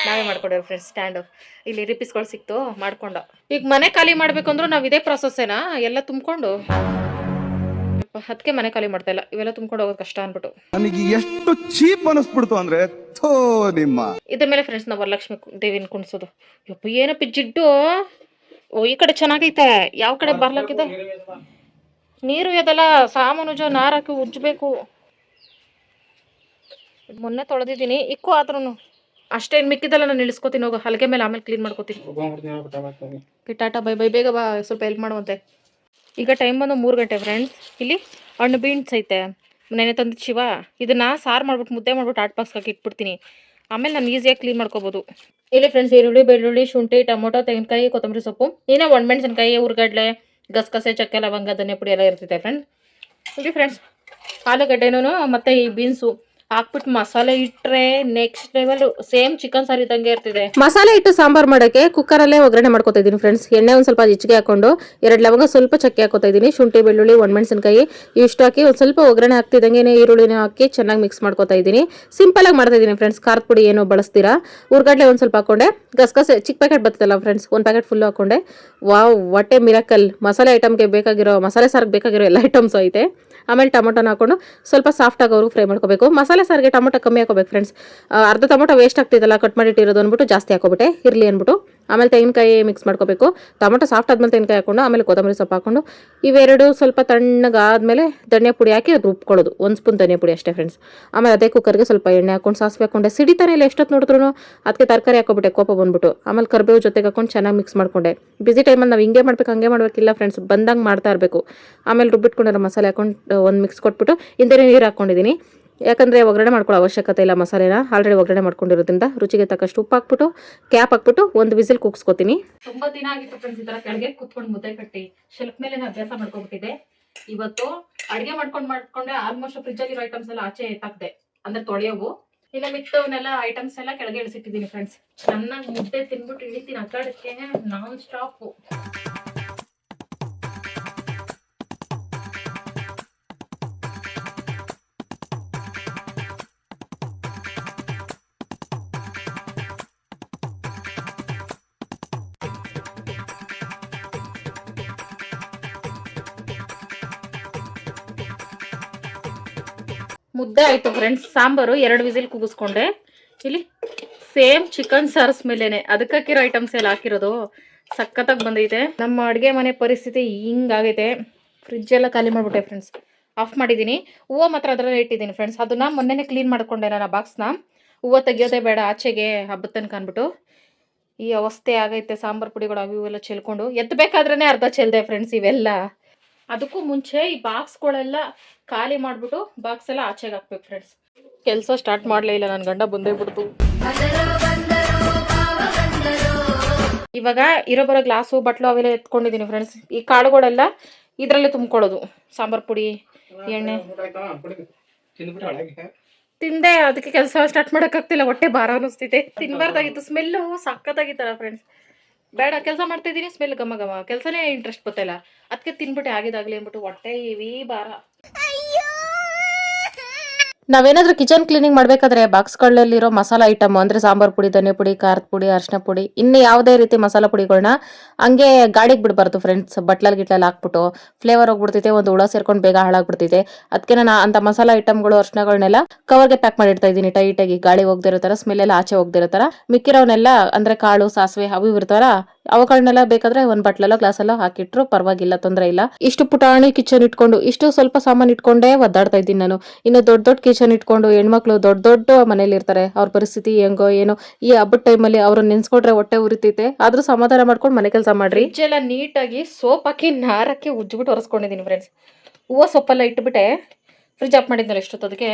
ನಾವೇ ಮಾಡ್ಕೊಂಡಿರೋ ಫ್ರೆಂಡ್ಸ್. ಸ್ಟ್ಯಾಂಡು ಇಲ್ಲಿ ರಿಪೀಸ್ಗಳು ಸಿಕ್ತು ಮಾಡ್ಕೊಂಡು. ಈಗ ಮನೆ ಖಾಲಿ ಮಾಡಬೇಕು ಅಂದ್ರೂ ನಾವು ಇದೇ ಪ್ರೊಸೆಸ್ಸೇನಾ ಎಲ್ಲ ತುಂಬಿಕೊಂಡು. ಅದಕ್ಕೆ ಮನೆ ಖಾಲಿ ಮಾಡ್ತಾ ಇಲ್ಲ, ಇವೆಲ್ಲ ತುಂಬ್ಕೊಂಡು ಹೋಗೋದು ಕಷ್ಟ ಅಂದ್ಬಿಟ್ಟು. ನನಗೆ ಎಷ್ಟು ಚೀಪ್ ಅನಿಸ್ಬಿಡ್ತು ಅಂದ್ರೆ ಥೋ ನಿಮ್ಮ. ಇದ್ರ ಮೇಲೆ ಫ್ರೆಂಡ್ಸ್ ನಾವು ವರಲಕ್ಷ್ಮಿ ದೇವಿನ ಕುಣಿಸೋದು. ಯಪ್ಪ ಏನಪ್ಪ ಜಿಡ್ಡು. ಓ ಈ ಕಡೆ ಚೆನ್ನಾಗೈತೆ, ಯಾವ ಕಡೆ ಬರ್ಲಾಕಿದೆ ನೀರು ಅದೆಲ್ಲ ಸಾಮಾನುಜ ನಾರಾಕಿ ಉಜ್ಜಬೇಕು. ಮೊನ್ನೆ ತೊಳೆದಿದ್ದೀನಿ ಇಕ್ಕು ಆದ್ರೂ ಅಷ್ಟೇ. ಮಿಕ್ಕಿದೆಲ್ಲ ನಾನು ಇಳಿಸ್ಕೊತೀನಿ ಹೋಗೋ ಹಲಗೆ ಮೇಲೆ. ಆಮೇಲೆ ಕ್ಲೀನ್ ಮಾಡ್ಕೋತೀನಿ. ಟಾಟಾ ಬೈ ಬೇಗ ಬಾ, ಸ್ವಲ್ಪ ಹೆಲ್ಪ್ ಮಾಡುವಂತೆ. ಈಗ ಟೈಮ್ ಬಂದು 3 ಗಂಟೆ ಫ್ರೆಂಡ್ಸ್. ಇಲ್ಲಿ ಹಣ್ಣು ಬೀನ್ಸ್ ಐತೆ, ನೆನೆ ತಂದಿದ್ದು ಶಿವ. ಇದನ್ನು ಸಾರು ಮಾಡ್ಬಿಟ್ಟು ಮುದ್ದೆ ಮಾಡ್ಬಿಟ್ಟು ಹಾಟ್ ಬಾಕ್ಸ್ ಹಾಕಿ ಇಟ್ಬಿಡ್ತೀನಿ. ಆಮೇಲೆ ನಾನು ಈಸಿಯಾಗಿ ಕ್ಲೀನ್ ಮಾಡ್ಕೋಬೋದು. ಇಲ್ಲಿ ಫ್ರೆಂಡ್ಸ್ ಈರುಳ್ಳಿ, ಬೆಳ್ಳುಳ್ಳಿ, ಶುಂಠಿ, ಟೊಮೊಟೊ, ತೆಂಗಿನಕಾಯಿ, ಕೊತ್ತಂಬರಿ ಸೊಪ್ಪು, ಇನ್ನೇ ಒಣಮೆಣಸಿನ್ಕಾಯಿ, ಹುರ್ಗಡ್ಲೆ, ಗಸಗಸೆ, ಚಕ್ಕೆ, ಲವಂಗ, ಧನಿಯಾ ಪುಡಿ ಎಲ್ಲ ಇರ್ತೈತೆ ಫ್ರೆಂಡ್ಸ್. ಇಲ್ಲಿ ಫ್ರೆಂಡ್ಸ್ ಆಲೂಗಡ್ಡೆನೂ ಮತ್ತು ಈ ಬೀನ್ಸು ಹಾಕ್ಬಿಟ್ಟು ಮಸಾಲೆ ಇಟ್ಟರೆ ನೆಕ್ಸ್ಟ್ ಲೆವೆಲ್. ಸೇಮ್ ಚಿಕನ್ ಸಾರು ಇದ್ದಂಗೆ ಇರ್ತಿದೆ. ಮಸಾಲೆ ಇಟ್ಟು ಸಾಂಬಾರು ಮಾಡೋಕ್ಕೆ ಕುಕ್ಕರಲ್ಲೇ ಒಗ್ಗರಣೆ ಮಾಡ್ಕೊತಾ ಇದ್ದೀನಿ ಫ್ರೆಂಡ್ಸ್. ಎಣ್ಣೆ ಒಂದು ಸ್ವಲ್ಪ ಹೆಚ್ಚಿಗೆ ಹಾಕೊಂಡು 2 ಲವಂಗ, ಸ್ವಲ್ಪ ಚಕ್ಕೆ ಹಾಕೋತಾ ಇದ್ದೀನಿ. ಶುಂಠಿ, ಬೆಳ್ಳುಳ್ಳಿ, ಒಣಮೆಣಸಿನ್ಕಾಯಿ ಇಷ್ಟು ಹಾಕಿ ಒಂದು ಸ್ವಲ್ಪ ಒಗ್ಗರಣೆ ಹಾಕ್ತಿದ್ದಂಗೆ ಈರುಳ್ಳಿನ ಹಾಕಿ ಚೆನ್ನಾಗಿ ಮಿಕ್ಸ್ ಮಾಡ್ಕೊತಾ ಇದ್ದೀನಿ. ಸಿಂಪಲಾಗಿ ಮಾಡ್ತಾ ಇದ್ದೀನಿ ಫ್ರೆಂಡ್ಸ್, ಖಾರದ ಪುಡಿ ಏನು ಬಳಸ್ತೀರಾ. ಹುರ್ಗಡ್ಲೆ ಒಂದು ಸ್ವಲ್ಪ ಹಾಕೊಂಡೆ, ಗಸಗಸೆ ಚಿಕ್ಕ ಪ್ಯಾಕೆಟ್ ಬರ್ತಲ್ಲ ಫ್ರೆಂಡ್ಸ್, 1 ಪ್ಯಾಕೆಟ್ ಫುಲ್ ಹಾಕೊಂಡೆ. Wow what a miracle. ಮಸಾಲೆ ಐಟಮ್ಗೆ ಬೇಕಾಗಿರೋ, ಮಸಾಲೆ ಸಾರಿಗೆ ಬೇಕಾಗಿರೋ ಎಲ್ಲ ಐಟಮ್ಸು ಐತೆ. ಆಮೇಲೆ ಟೊಮೊಟೊನ ಹಾಕೊಂಡು ಸ್ವಲ್ಪ ಸಾಫ್ಟ್ ಆಗೋರು ಫ್ರೈ ಮಾಡ್ಕೋಬೇಕು. ಮಸಾಲೆ ಸಾರಿಗೆ ಟೊಮೊಟೊ ಕಮ್ಮಿ ಹಾಕೋಬೇಕು ಫ್ರೆಂಡ್ಸ್. ಅರ್ಧ ಟೊಮೊಟೊ ವೇಸ್ಟ್ ಆಗ್ತಿದ್ದಲ್ಲ, ಕಟ್ ಮಾಡಿಟ್ಟಿರೋದು ಅಂದ್ಬಿಟ್ಟು ಜಾಸ್ತಿ ಹಾಕೋಬಿಟ್ಟೆ, ಇರಲಿ ಅಂದ್ಬಿಟ್ಟು. ಆಮೇಲೆ ತೆಂಗಿನಕಾಯಿ ಮಿಕ್ಸ್ ಮಾಡ್ಕೋಬೇಕು. ಟೊಮೊಟೊ ಸಾಫ್ಟ್ ಆದ್ಮೇಲೆ ತೆಂಗಿನಕಾಯಿ ಹಾಕೊಂಡು ಆಮೇಲೆ ಕೊತ್ತಂಬರಿ ಸೊಪ್ಪು ಹಾಕೊಂಡು ಇವೆರಡು ಸ್ವಲ್ಪ ತಣ್ಣಗಾದ್ಮೇಲೆ ಧನಿಯಾ ಪುಡಿ ಹಾಕಿ ಅದು ರುಬ್ಕೊಳ್ಳೋದು. 1 ಸ್ಪೂನ್ ಧನಿಯಾ ಪುಡಿ ಅಷ್ಟೇ ಫ್ರೆಂಡ್ಸ್. ಆಮೇಲೆ ಅದೇ ಕುಕ್ಕರ್ಗೆ ಸ್ವಲ್ಪ ಎಣ್ಣೆ ಹಾಕೊಂಡು ಸಾಸಿವೆ ಹಾಕೊಂಡೆ. ಸಿಡಿತಾನೆ ಇಲ್ಲ ಎಷ್ಟೊತ್ತು ನೋಡಿದ್ರು. ಅದಕ್ಕೆ ತರಕಾರಿ ಹಾಕೋಬಿಟ್ಟೆ, ಕೋಪ ಬಂದ್ಬಿಟ್ಟು. ಆಮೇಲೆ ಕರಿಬೇವು ಜೊತೆಗೆ ಹಾಕೊಂಡು ಚೆನ್ನಾಗಿ ಮಿಕ್ಸ್ ಮಾಡ್ಕೊಂಡೆ. ಬಿಸಿ ಟೈಮಲ್ಲಿ ನಾವು ಹಿಂಗೆ ಮಾಡ್ಬೇಕು ಹಂಗೆ ಮಾಡ್ಬೇಕಿಲ್ಲ ಫ್ರೆಂಡ್ಸ್, ಬಂದಂಗೆ ಮಾಡ್ತಾ ಇರಬೇಕು. ಆಮೇಲೆ ರುಬ್ಬಿಟ್ಕೊಂಡಿರೋ ಮಸಾಲೆ ಹಾಕೊಂಡು ಒಂದು ಮಿಕ್ಸ್ ಕೊಟ್ಬಿಟ್ಟು ಹಿಂದೆ ನೀರು ಹಾಕ್ಕೊಂಡಿದ್ದೀನಿ. ಯಾಕಂದರೆ ಒಗ್ಗರಣೆ ಮಾಡ್ಕೊಳ್ಳೋ ಅವಶ್ಯಕತೆ ಇಲ್ಲ, ಮಸಾಲೆನ ಆಲ್ರೆಡಿ ಒಗ್ಗರಣೆ ಮಾಡ್ಕೊಂಡಿರೋದ್ರಿಂದ. ರುಚಿಗೆ ತಕ್ಕಷ್ಟು ಉಪ್ಪು ಹಾಕ್ಬಿಟ್ಟು ಕ್ಯಾಪ್ ಹಾಕ್ಬಿಟ್ಟು 1 ವಿಸಿಲ್ ಕೂಗಿಸ್ಕೊತೀನಿ. ತುಂಬ ದಿನ ಆಗಿತ್ತು ಫ್ರೆಂಡ್ಸ್ ಈ ಥರ ಕೆಳಗೆ ಕೂತ್ಕೊಂಡು ಮುದ್ದೆ ಕಟ್ಟಿ ಶೆಲ್ಫ್ ಮೇಲೆ ಅಭ್ಯಾಸ ಮಾಡ್ಕೊಬಿಟ್ಟಿದೆ. ಇವತ್ತು ಅಡುಗೆ ಮಾಡ್ಕೊಂಡೆ ಆಲ್ಮೋಸ್ಟ್ ಫ್ರಿಜ್ಜಲ್ಲಿರೋ ಐಟಮ್ಸ್ ಎಲ್ಲ ಆಚೆ ಎತ್ತಾಕ್ದೆ, ಅಂದರೆ ತೊಳೆಯೋವು. ಇಲ್ಲ ಮಿಕ್ಕವನ್ನೆಲ್ಲ ಐಟಮ್ಸ್ ಎಲ್ಲ ಕೆಳಗೆ ಇಳಿಸಿಟ್ಟಿದ್ದೀನಿ ಫ್ರೆಂಡ್ಸ್. ಚೆನ್ನಾಗಿ ಮುದ್ದೆ ತಿನ್ಬಿಟ್ಟು ಇಳಿತೀನಿ ಆ ಕಡೆಗೆ ನಾನ್ ಸ್ಟಾಪು. ಮುದ್ದೆ ಆಯಿತು ಫ್ರೆಂಡ್ಸ್. ಸಾಂಬಾರು 2 ವಿಸಿಲ್ ಕೂಗಿಸ್ಕೊಂಡೆ. ಇಲ್ಲಿ ಸೇಮ್ ಚಿಕನ್ ಸಾರ್ಸ್ ಮೇಲೇನೆ ಅದಕ್ಕೆ ಹಾಕಿರೋ ಐಟಮ್ಸ್ ಎಲ್ಲ ಹಾಕಿರೋದು. ಸಖತ್ತಾಗಿ ಬಂದೈತೆ. ನಮ್ಮ ಅಡುಗೆ ಮನೆ ಪರಿಸ್ಥಿತಿ ಹಿಂಗಾಗೈತೆ. ಫ್ರಿಜ್ಜೆಲ್ಲ ಖಾಲಿ ಮಾಡಿಬಿಟ್ಟೆ ಫ್ರೆಂಡ್ಸ್. ಆಫ್ ಮಾಡಿದ್ದೀನಿ. ಹೂವು ಮಾತ್ರ ಅದರಲ್ಲೇ ಇಟ್ಟಿದ್ದೀನಿ ಫ್ರೆಂಡ್ಸ್. ಅದನ್ನು ಮೊನ್ನೆನೇ ಕ್ಲೀನ್ ಮಾಡ್ಕೊಂಡೆ ನಾನು ಬಾಕ್ಸ್ನ. ಹೂವು ತೆಗಿಯೋದೇ ಬೇಡ ಆಚೆಗೆ ಹಬ್ಬದ ತನಕ ಅಂದ್ಬಿಟ್ಟು. ಈ ಅವಸ್ಥೆ ಆಗೈತೆ. ಸಾಂಬಾರು ಪುಡಿಗಳು ಅವು ಇವೆಲ್ಲ ಚೆಲ್ಕೊಂಡು ಎತ್ತಬೇಕಾದ್ರೇ ಅರ್ಧ ಚೆಲ್ದೆ ಫ್ರೆಂಡ್ಸ್ ಇವೆಲ್ಲ. ಅದಕ್ಕೂ ಮುಂಚೆ ಈ ಬಾಕ್ಸ್ಗಳೆಲ್ಲ ಖಾಲಿ ಮಾಡಿಬಿಟ್ಟು ಬಾಕ್ಸ್ ಎಲ್ಲ ಆಚೆಗೆ ಹಾಕ್ಬೇಕು ಫ್ರೆಂಡ್ಸ್. ಕೆಲಸ ಸ್ಟಾರ್ಟ್ ಮಾಡಲೇ ಇಲ್ಲ, ನನ್ನ ಗಂಡ ಬಂದೇ ಬಿಡ್ತು. ಇವಾಗ ಇರೋ ಬರೋ ಗ್ಲಾಸು ಬಟ್ಲು ಅವೆಲ್ಲ ಎತ್ಕೊಂಡಿದ್ದೀನಿ ಫ್ರೆಂಡ್ಸ್. ಈ ಕಾಳುಗಳೆಲ್ಲ ಇದರಲ್ಲೇ ತುಂಬ್ಕೊಳ್ಳೋದು. ಸಾಂಬಾರು ಪುಡಿ, ಎಣ್ಣೆ ತಿಂದೆ, ಅದಕ್ಕೆ ಕೆಲಸ ಸ್ಟಾರ್ಟ್ ಮಾಡೋಕ್ಕಾಗ್ತಿಲ್ಲ. ಹೊಟ್ಟೆ ಭಾರ ಅನ್ನಿಸ್ತೈತೆ. ತಿನ್ಬಾರ್ದಾಗಿತ್ತು. Smell ಸಕ್ಕತ್ತಾಗಿತ್ತಲ್ಲ friends. ಬೇಡ, ಕೆಲಸ ಮಾಡ್ತಾಯಿದ್ದೀನಿ, ಸ್ಮೆಲ್ ಘಮ ಕೆಲಸನೇ ಇಂಟ್ರೆಸ್ಟ್ ಗೊತ್ತಿಲ್ಲ. ಅದಕ್ಕೆ ತಿನ್ಬಿಟ್ಟೆ ಆಗಿದಾಗಲಿ ಅಂದ್ಬಿಟ್ಟು ಹೊಟ್ಟೆ ಹೆವಿ ಭಾರ. ನಾವೇನಾದ್ರೂ ಕಿಚನ್ ಕ್ಲೀನಿಂಗ್ ಮಾಡ್ಬೇಕಾದ್ರೆ ಬಾಕ್ಸ್ಗಳಲ್ಲಿರೋ ಮಸಾಲಾ ಐಟಮ್ ಅಂದ್ರೆ ಸಾಂಬಾರ್ ಪುಡಿ, ಧನಿಯಾ ಪುಡಿ, ಖಾರದ ಪುಡಿ, ಅರಿಶಿನ ಪುಡಿ, ಇನ್ನು ಯಾವುದೇ ರೀತಿ ಮಸಾಲಾ ಪುಡಿಗಳನ್ನ ಹಂಗೆ ಗಾಡಿಗೆ ಬಿಡಬಾರ್ದು ಫ್ರೆಂಡ್ಸ್. ಬಟ್ಲಲ್ಲಿ ಹಾಕ್ಬಿಟ್ಟು ಫ್ಲೇವರ್ ಹೋಗ್ಬಿಡ್ತೈತೆ, ಒಂದು ಹುಳ ಸೇರ್ಕೊಂಡು ಬೇಗ ಹಾಳಾಗ್ಬಿಡ್ತೈತೆ. ಅದಕ್ಕೆ ನಾನು ಅಂತ ಮಸಾಲಾ ಐಟಮ್ಗಳು ಅರಿಶಿನಗಳನ್ನೆಲ್ಲ ಕವರ್ಗೆ ಪ್ಯಾಕ್ ಮಾಡಿ ಇಡ್ತಾ ಇದ್ದೀನಿ, ಟೈಟ್ ಆಗಿ, ಗಾಳಿ ಹೋಗ್ದಿರೋ ತರ, ಸ್ಮೆಲ್ ಎಲ್ಲ ಆಚೆ ಹೋಗ್ದಿರೋ ತರ. ಮಿಕ್ಕಿರೋನೆಲ್ಲ ಅಂದ್ರೆ ಕಾಳು, ಸಾಸಿವೆ ಅವು ಇರ್ತಾರ, ಅವುಗಳನ್ನೆಲ್ಲ ಬೇಕಾದ್ರೆ ಒಂದ್ ಬಟ್ಲಲ್ಲೋ ಗ್ಲಾಸಲ್ಲೋ ಹಾಕಿಟ್ರು ಪರವಾಗಿಲ್ಲ, ತೊಂದರೆ ಇಲ್ಲ. ಇಷ್ಟು ಪುಟಾಣಿ ಕಿಚನ್ ಇಟ್ಕೊಂಡು ಇಷ್ಟು ಸ್ವಲ್ಪ ಸಾಮಾನು ಇಟ್ಕೊಂಡೇ ಒದ್ದಾಡ್ತಾ ಇದ್ದೀನಿ ನಾನು. ಇನ್ನು ದೊಡ್ಡ ದೊಡ್ಡ ಕಿಚನ್ ಇಟ್ಕೊಂಡು ಹೆಣ್ಮಕ್ಳು ದೊಡ್ಡ ದೊಡ್ಡ ಮನೇಲಿ ಇರ್ತಾರೆ, ಅವ್ರ ಪರಿಸ್ಥಿತಿ ಹೆಂಗೋ ಏನೋ. ಈ ಹಬ್ಬದ ಟೈಮಲ್ಲಿ ಅವ್ರನ್ನ ನೆನ್ಸ್ಕೊಂಡ್ರೆ ಹೊಟ್ಟೆ ಉರಿತೈತೆ. ಆದ್ರೂ ಸಮಾಧಾನ ಮಾಡ್ಕೊಂಡು ಮನೆ ಕೆಲಸ ಮಾಡ್ರಿ. ಎಲ್ಲ ನೀಟಾಗಿ ಸೋಪ್ ಹಾಕಿ ನಾರಕ್ಕೆ ಉಜ್ಜಿಬಿಟ್ಟು ಒರೆಸ್ಕೊಂಡಿದ್ದೀನಿ ಫ್ರೆಂಡ್ಸ್. ಹೂವು ಸೊಪ್ಪೆಲ್ಲ ಇಟ್ಬಿಟ್ಟೆ ಫ್ರಿಜ್ ಆಫ್ ಮಾಡಿದ್ನಲ್ಲ ಎಷ್ಟೊತ್ತದಕ್ಕೆ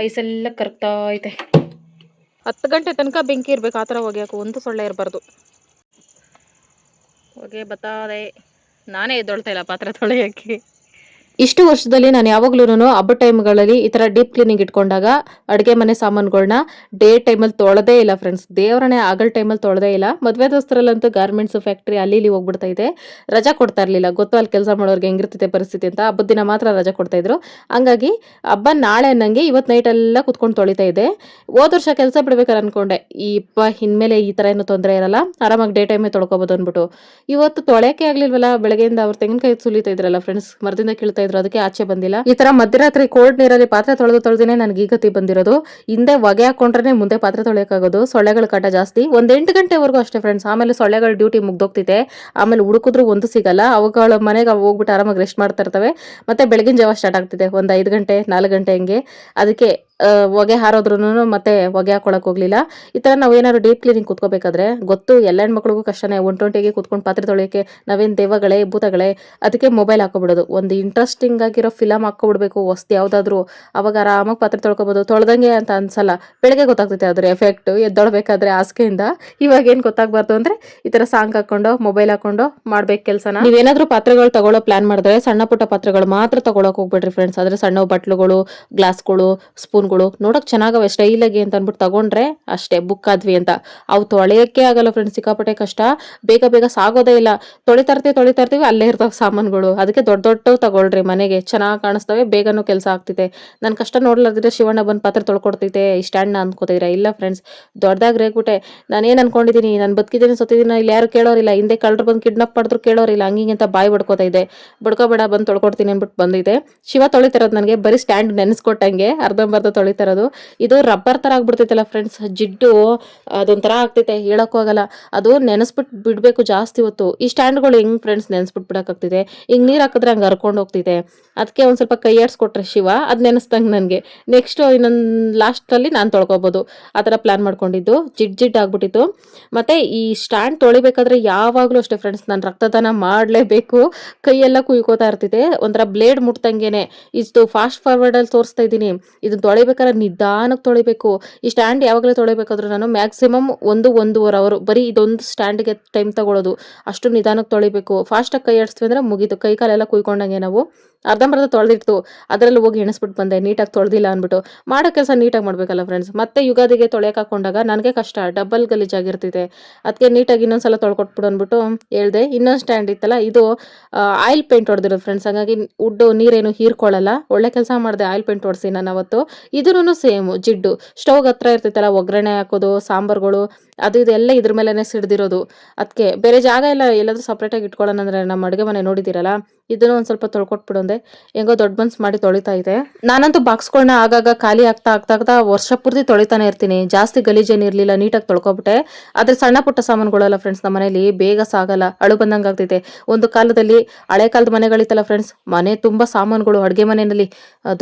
ಐಸೆಲ್ಲ ಕರಗ್ತಾ ಐತೆ. 10 ಗಂಟೆ ತನಕ ಬೆಂಕಿ ಇರ್ಬೇಕು, ಆ ಥರ ಹೊಗೆಯಾಕು, ಒಂದು ಸೊಳ್ಳೆ ಇರಬಾರ್ದು. ಹೊಗೆ ಬತ್ತಾದೆ, ನಾನೇ ಎದ್ದೊಳ್ತಾ ಇಲ್ಲ ಪಾತ್ರೆ ತೊಳೆಯೋಕ್ಕೆ. ಇಷ್ಟು ವರ್ಷದಲ್ಲಿ ನಾನು ಯಾವಾಗ್ಲೂ ಹಬ್ಬ ಟೈಮ್ಗಳಲ್ಲಿ ಈ ತರ ಡೀಪ್ ಕ್ಲೀನಿಂಗ್ ಇಟ್ಕೊಂಡಾಗ ಅಡುಗೆ ಮನೆ ಸಾಮಾನುಗಳನ್ನ ಡೇ ಟೈಮಲ್ಲಿ ತೊಳೆದೇ ಇಲ್ಲ ಫ್ರೆಂಡ್ಸ್. ದೇವರನ್ನೇ ಆಗಲ್ ಟೈಮಲ್ಲಿ ತೊಳೆದೇ ಇಲ್ಲ. ಮದುವೆ ದೋಸ್ತರಲ್ಲಂತೂ ಗಾರ್ಮೆಂಟ್ಸ್ ಫ್ಯಾಕ್ಟ್ರಿ ಅಲ್ಲಿ ಇಲ್ಲಿ ಹೋಗ್ಬಿಡ್ತಾ ಇದೆ, ರಜಾ ಕೊಡ್ತಾ ಇರಲಿಲ್ಲ. ಗೊತ್ತು ಅಲ್ಲಿ ಕೆಲಸ ಮಾಡೋರ್ಗೆ ಹೆಂಗಿರ್ತೈತೆ ಪರಿಸ್ಥಿತಿ ಅಂತ. ಹಬ್ಬದ ದಿನ ಮಾತ್ರ ರಜಾ ಕೊಡ್ತಾ ಇದ್ರು. ಹಂಗಾಗಿ ಹಬ್ಬ ನಾಳೆ ಅನ್ನಂಗೆ ಇವತ್ತು ನೈಟ್ ಎಲ್ಲ ಕುತ್ಕೊಂಡು ತೊಳಿತಾ ಇದೆ. ಹೋದ ವರ್ಷ ಕೆಲಸ ಬಿಡ್ಬೇಕಾರೆ ಅನ್ಕೊಂಡೆ ಈ ಇನ್ಮೇಲೆ ಈ ತರ ಏನು ತೊಂದರೆ ಇರಲ್ಲ, ಆರಾಮಾಗಿ ಡೇ ಟೈಮೇ ತೊಳ್ಕೊಬೋದು ಅಂದ್ಬಿಟ್ಟು. ಇವತ್ತು ತೊಳೆಯಕ್ಕೆ ಆಗ್ಲಿಲ್ವಲ್ಲ, ಬೆಳಗ್ಗೆಯಿಂದ ಅವ್ರು ತೆಂಗಿನಕಾಯಿ ಸುಲಿತಾ ಇದ್ರಲ್ಲ ಫ್ರೆಂಡ್ಸ್, ಮರದಿಂದ ಕೀಳ್ತಾ ಇದ್ರು, ಅದಕ್ಕೆ ಆಚೆ ಬಂದಿಲ್ಲ. ಈ ತರ ಮಧ್ಯರಾತ್ರಿ ಕೋಲ್ಡ್ ನೀರಲ್ಲಿ ಪಾತ್ರೆ ತೊಳೆದಿನೇ ನನಗೆ ಈ ಗತಿ ಬಂದಿರೋದು. ಹಿಂದೆ ಹೊಗೆ ಹಾಕೊಂಡ್ರೆ ಮುಂದೆ ಪಾತ್ರೆ ತೊಳೆಯಕ್ಕಾಗೋದು. ಸೊಳ್ಳೆಗಳ ಕಾಟ ಜಾಸ್ತಿ. 8 ಗಂಟೆವರೆಗೂ ಅಷ್ಟೇ ಫ್ರೆಂಡ್ಸ್. ಆಮೇಲೆ ಸೊಳ್ಳೆಗಳ ಡ್ಯೂಟಿ ಮುಗ್ದೋಗ್ತಿದೆ. ಆಮೇಲೆ ಹುಡುಕಿದ್ರು ಒಂದು ಸಿಗಲ್ಲ. ಅವುಗಳ ಮನೆಗೆ ಹೋಗ್ಬಿಟ್ಟು ಆರಾಮಾಗಿ ರೆಸ್ಟ್ ಮಾಡ್ತಾ ಇರ್ತವೆ. ಮತ್ತೆ ಬೆಳಗಿನ ಜಾವ ಸ್ಟಾರ್ಟ್ ಆಗ್ತಿದೆ, 5 ಗಂಟೆ 4 ಗಂಟೆ ಹಂಗೆ. ಅದಕ್ಕೆ ಹೊಗೆ ಹಾರೋದ್ರೂ ಮತ್ತೆ ಹೊಗೆ ಹಾಕೊಳಕ್ ಹೋಗ್ಲಿಲ್ಲ. ಈ ತರ ನಾವೇನಾದ್ರು ಡೀಪ್ ಕ್ಲೀನಿಂಗ್ ಕುತ್ಕೋಬೇಕಾದ್ರೆ ಗೊತ್ತು ಎಲ್ಲ ಹೆಣ್ಮಕ್ಳಿಗೂ ಕಷ್ಟನೇ. 120ಗೆ ಕುತ್ಕೊಂಡು ಪಾತ್ರೆ ತೊಳೆಯೋಕೆ ನಾವೇನ್ ದೇವಗಳೇ ಭೂತಗಳೇ. ಅದಕ್ಕೆ ಮೊಬೈಲ್ ಹಾಕೋಬಿಡೋದು, ಒಂದು ಇಂಟ್ರೆಸ್ಟಿಂಗ್ ಆಗಿರೋ ಫಿಲಮ್ ಹಾಕೋಬಿಡ್ಬೇಕು ಹೊಸ್ತು ಯಾವ್ದಾದ್ರು, ಅವಾಗ ಆರಾಮಾಗಿ ಪಾತ್ರೆ ತೊಳ್ಕೊಬೋದು. ತೊಳ್ದಂಗೆ ಅಂತ ಅನ್ಸಲ್ಲ, ಬೆಳಗ್ಗೆ ಗೊತ್ತಾಗ್ತೈತೆ ಅದ್ರ ಎಫೆಕ್ಟ್ ಎದ್ದೊಳ್ಬೇಕಾದ್ರೆ ಹಾಸಿಗೆಯಿಂದ. ಇವಾಗ ಏನ್ ಗೊತ್ತಾಗ್ಬಾರ್ದು ಅಂದ್ರೆ ಈ ತರ ಸಾಂಗ್ ಹಾಕೊಂಡು ಮೊಬೈಲ್ ಹಾಕೊಂಡು ಮಾಡ್ಬೇಕು ಕೆಲ್ಸನ. ನೀವೇನಾದ್ರೂ ಪಾತ್ರೆಗಳು ತಗೊಳ್ಳೋ ಪ್ಲಾನ್ ಮಾಡಿದ್ರೆ ಸಣ್ಣ ಪುಟ್ಟ ಪಾತ್ರೆಗಳು ಮಾತ್ರ ತಗೊಳಕ್ ಹೋಗ್ಬೇಡ್ರಿ ಫ್ರೆಂಡ್ಸ್. ಆದ್ರೆ ಸಣ್ಣ ಬಟ್ಲುಗಳು, ಗ್ಲಾಸ್ಗಳು, ಸ್ಪೂನ್ ನೋಡಕ್ ಚೆನ್ನಾಗವೆ ಸ್ಟೈಲ್ ಆಗಿ ಅಂತ ಅನ್ಬಿಟ್ಟು ತಗೊಂಡ್ರೆ ಅಷ್ಟೇ ಬುಕ್ ಆದ್ವಿ ಅಂತ. ಅವು ತೊಳೆಯಕ್ಕೆ ಆಗಲ್ಲ ಫ್ರೆಂಡ್ಸ್, ಸಿಕ್ಕಾಪಟ್ಟೆ ಕಷ್ಟ. ಬೇಗ ಸಾಗೋದೇ ಇಲ್ಲ. ತೊಳಿತಾ ಇರ್ತೀವಿ ಅಲ್ಲೇ ಇರ್ತಾವ ಸಾಮಾನುಗಳು. ಅದಕ್ಕೆ ದೊಡ್ಡ ತಗೊಳ್ರಿ, ಮನೆಗೆ ಚೆನ್ನಾಗಿ ಕಾಣಿಸ್ತವೆ, ಬೇಗನೂ ಕೆಲಸ ಆಗ್ತಿದೆ. ನನ್ ಕಷ್ಟ ನೋಡ್ಲಾರ್ದಿದ್ರೆ ಶಿವಣ್ಣ ಬಂದ್ ಪಾತ್ರೆ ತೊಳ್ಕೊಡ್ತೈತೆ ಈ ಸ್ಟ್ಯಾಂಡ್ ನ ಅನ್ಕೋತಿದ್ರ. ಇಲ್ಲ ಫ್ರೆಂಡ್ಸ್, ದೊಡ್ಡದಾಗಿ ರೇಗ್ಬಿಟ್ಟೆ. ನಾನೇನ್ ಅನ್ಕೊಂಡಿದೀನಿ, ನಾನು ಬದುಕಿದ್ದೀನಿ ಸತ್ತಿದ್ದೀನಿ, ಇಲ್ಲಿ ಯಾರು ಕೇಳೋರಿಲ್ಲ, ಹಿಂದೆ ಕಳ್ಳರು ಬಂದು ಕಿಡ್ನಾಪ್ ಮಾಡಿದ್ರು ಕೇಳೋರಿಲ್ಲ, ಹಂಗಿಂಗೆ ಅಂತ ಬಾಯಿ ಬಡ್ಕೋತಾ ಇದೆ. ಬಡ್ಕೋಬೇಡ, ಬಂದು ತೊಳ್ಕೊಡ್ತೀನಿ ಅನ್ಬಿಟ್ಟು ಬಂದಿದೆ. ಶಿವ ತೊಳಿತಿರೋದು ನನಗೆ ಬರೀ ಸ್ಟ್ಯಾಂಡ್ ನೆನೆಸ್ಕೊಟ್ಟಂಗೆ ಅರ್ಧಂಬರ್ಧ ತೊಳಿತಾರದು. ಇದು ರಬ್ಬರ್ ತರ ಆಗ್ಬಿಡ್ತೈತಲ್ಲ ಫ್ರೆಂಡ್ಸ್, ಜಿಡ್ಡು ಅದೊಂಥರ ಆಗ್ತೈತೆ, ಹೇಳಕ್ಕೂ ಆಗಲ್ಲ. ಅದು ನೆನೆಸ್ಬಿಟ್ಟು ಬಿಡ್ಬೇಕು ಜಾಸ್ತಿ ಹೊತ್ತು. ಈ ಸ್ಟ್ಯಾಂಡ್ಗಳು ಹೆಂಗ್ ಫ್ರೆಂಡ್ಸ್ ನೆನೆಸ್ಬಿಟ್ಟು ಬಿಡಕ್ಕಾಗ್ತಿದೆ, ಹಿಂಗ್ ನೀರ್ ಹಾಕಿದ್ರೆ ಹಂಗೆ ಹರ್ಕೊಂಡು ಹೋಗ್ತಿದೆ. ಅದಕ್ಕೆ ಒಂದ್ ಸ್ವಲ್ಪ ಕೈ ಆಡ್ಸ್ಕೊಟ್ರೆ ಶಿವ ಅದ್ ನೆನೆಸ್ದಂಗೆ ನನಗೆ. ನೆಕ್ಸ್ಟ್ ಇನ್ನೊಂದು ಲಾಸ್ಟ್ ಅಲ್ಲಿ ನಾನು ತೊಳ್ಕೊಬೋದು, ಆ ಥರ ಪ್ಲಾನ್ ಮಾಡ್ಕೊಂಡಿದ್ದು. ಜಿಡ್ ಆಗ್ಬಿಟ್ಟಿತ್ತು. ಮತ್ತೆ ಈ ಸ್ಟ್ಯಾಂಡ್ ತೊಳಿಬೇಕಾದ್ರೆ ಯಾವಾಗ್ಲೂ ಅಷ್ಟೇ ಫ್ರೆಂಡ್ಸ್, ನಾನು ರಕ್ತದಾನ ಮಾಡ್ಲೇಬೇಕು. ಕೈಯೆಲ್ಲ ಕುಯ್ಕೋತಾ ಇರ್ತಿದೆ, ಒಂಥರ ಬ್ಲೇಡ್ ಮುಟ್ತಂಗೆನೆ. ಇಷ್ಟು ಫಾಸ್ಟ್ ಫಾರ್ವರ್ಡ್ ಅಲ್ಲಿ ತೋರಿಸ್ತಾ ಇದ್ದೀನಿ. ಇದನ್ನ ತೊಳಿಬೇಕಾದ್ರೆ ನಿಧಾನಕ್ಕೆ ತೊಳಿಬೇಕು. ಈ ಸ್ಟ್ಯಾಂಡ್ ಯಾವಾಗಲೂ ತೊಳಿಬೇಕಾದ್ರೂ ನಾನು ಮ್ಯಾಕ್ಸಿಮಮ್ 1-1.5 ಅವರ್ ಬರೀ ಇದೊಂದು ಸ್ಟ್ಯಾಂಡ್ಗೆ ಟೈಮ್ ತಗೊಳ್ಳೋದು. ಅಷ್ಟು ನಿಧಾನಕ್ಕೆ ತೊಳಿಬೇಕು. ಫಾಸ್ಟಾಗಿ ಕೈ ಆಡಿಸ್ತೀವಿ ಅಂದ್ರೆ ಮುಗೀತು, ಕೈ ಕಾಲೆಲ್ಲ ಕುಯ್ಕೊಂಡಂಗೆ. ನಾವು ಅರ್ಧಂಬರ್ಧ ತೊಳೆದಿರ್ತು, ಅದರಲ್ಲಿ ಹೋಗಿ ಎಣಿಸ್ಬಿಟ್ಟು ಬಂದೆ, ನೀಟಾಗಿ ತೊಳೆದಿಲ್ಲ ಅಂದ್ಬಿಟ್ಟು. ಮಾಡೋ ಕೆಲಸ ನೀಟಾಗಿ ಮಾಡ್ಬೇಕಲ್ಲ ಫ್ರೆಂಡ್ಸ್. ಮತ್ತೆ ಯುಗಾದಿಗೆ ತೊಳೆಯಕ್ಕೆ ಹಾಕೊಂಡಾಗ ನನಗೆ ಕಷ್ಟ, ಡಬಲ್ ಗಲೀಜಾಗಿರ್ತಿದೆ. ಅದಕ್ಕೆ ನೀಟಾಗಿ ಇನ್ನೊಂದ್ಸಲ ತೊಳ್ಕೊಟ್ಬಿಡು ಅಂದ್ಬಿಟ್ಟು ಹೇಳ್ದೆ. ಇನ್ನೊಂದು ಸ್ಟ್ಯಾಂಡ್ ಇತ್ತಲ್ಲ, ಇದು ಆಯಿಲ್ ಪೇಂಟ್ ಹೊಡೆದಿರೋದು ಫ್ರೆಂಡ್ಸ್, ಹಾಗಾಗಿ ಉಡ್ಡು ನೀರೇನು ಹೀರ್ಕೊಳ್ಳಲ್ಲ. ಒಳ್ಳೆ ಕೆಲಸ ಮಾಡಿದೆ, ಆಯಿಲ್ ಪೇಂಟ್ ಹೊಡ್ಸಿ ನಾನು ಅವತ್ತು. ಇದೂ ಸೇಮ್ ಜಿಡ್ಡು. ಸ್ಟವ್ ಹತ್ರ ಇರ್ತೈತಲ್ಲ, ಒಗ್ಗರಣೆ ಹಾಕೋದು, ಸಾಂಬಾರ್ಗಳು ಅದು ಇದೆಲ್ಲ ಇದ್ರ ಮೇಲೆನೆ ಸಿಡ್ದಿರೋದು. ಅದಕ್ಕೆ ಬೇರೆ ಜಾಗ ಇಲ್ಲ, ಎಲ್ಲಾದ್ರೂ ಸಪ್ರೇಟಾಗಿ ಇಟ್ಕೊಳ್ಳೋಣ ಅಂದ್ರೆ ನಮ್ಮ ಅಡುಗೆ ಮನೆ ನೋಡಿದಿರಲ್ಲ, ಇದನ್ನು ಒಂದ್ ಸ್ವಲ್ಪ ತೊಳ್ಕೊಟ್ಬಿಡೊಂದೆ. ಹೆಂಗೋ ದೊಡ್ಡ ಮನ್ಸ್ ಮಾಡಿ ತೊಳಿತಾ ಇದೆ. ನಾನಂತೂ ಬಾಕ್ಸ್ಗಳನ್ನ ಆಗಾಗ ಖಾಲಿ ಆಗ್ತಾ ವರ್ಷ ಪೂರ್ತಿ ತೊಳಿತಾನೆ ಇರ್ತೀನಿ. ಜಾಸ್ತಿ ಗಲೀಜೇನು ಇರ್ಲಿಲ್ಲ, ನೀಟಾಗಿ ತೊಳ್ಕೊಬಿಟ್ಟೆ. ಆದ್ರೆ ಸಣ್ಣ ಪುಟ್ಟ ಸಾಮಾನುಗಳಲ್ಲ ಫ್ರೆಂಡ್ಸ್, ನಮ್ಮ ಮನೇಲಿ ಬೇಗ ಸಾಗಲ್ಲ, ಅಳು ಬಂದಂಗೆ ಆಗ್ತೈತೆ. ಒಂದು ಕಾಲದಲ್ಲಿ ಹಳೆ ಕಾಲದ ಮನೆಗಳಿತ್ತಲ್ಲ ಫ್ರೆಂಡ್ಸ್, ಮನೆ ತುಂಬಾ ಸಾಮಾನುಗಳು, ಅಡುಗೆ ಮನೆಯಲ್ಲಿ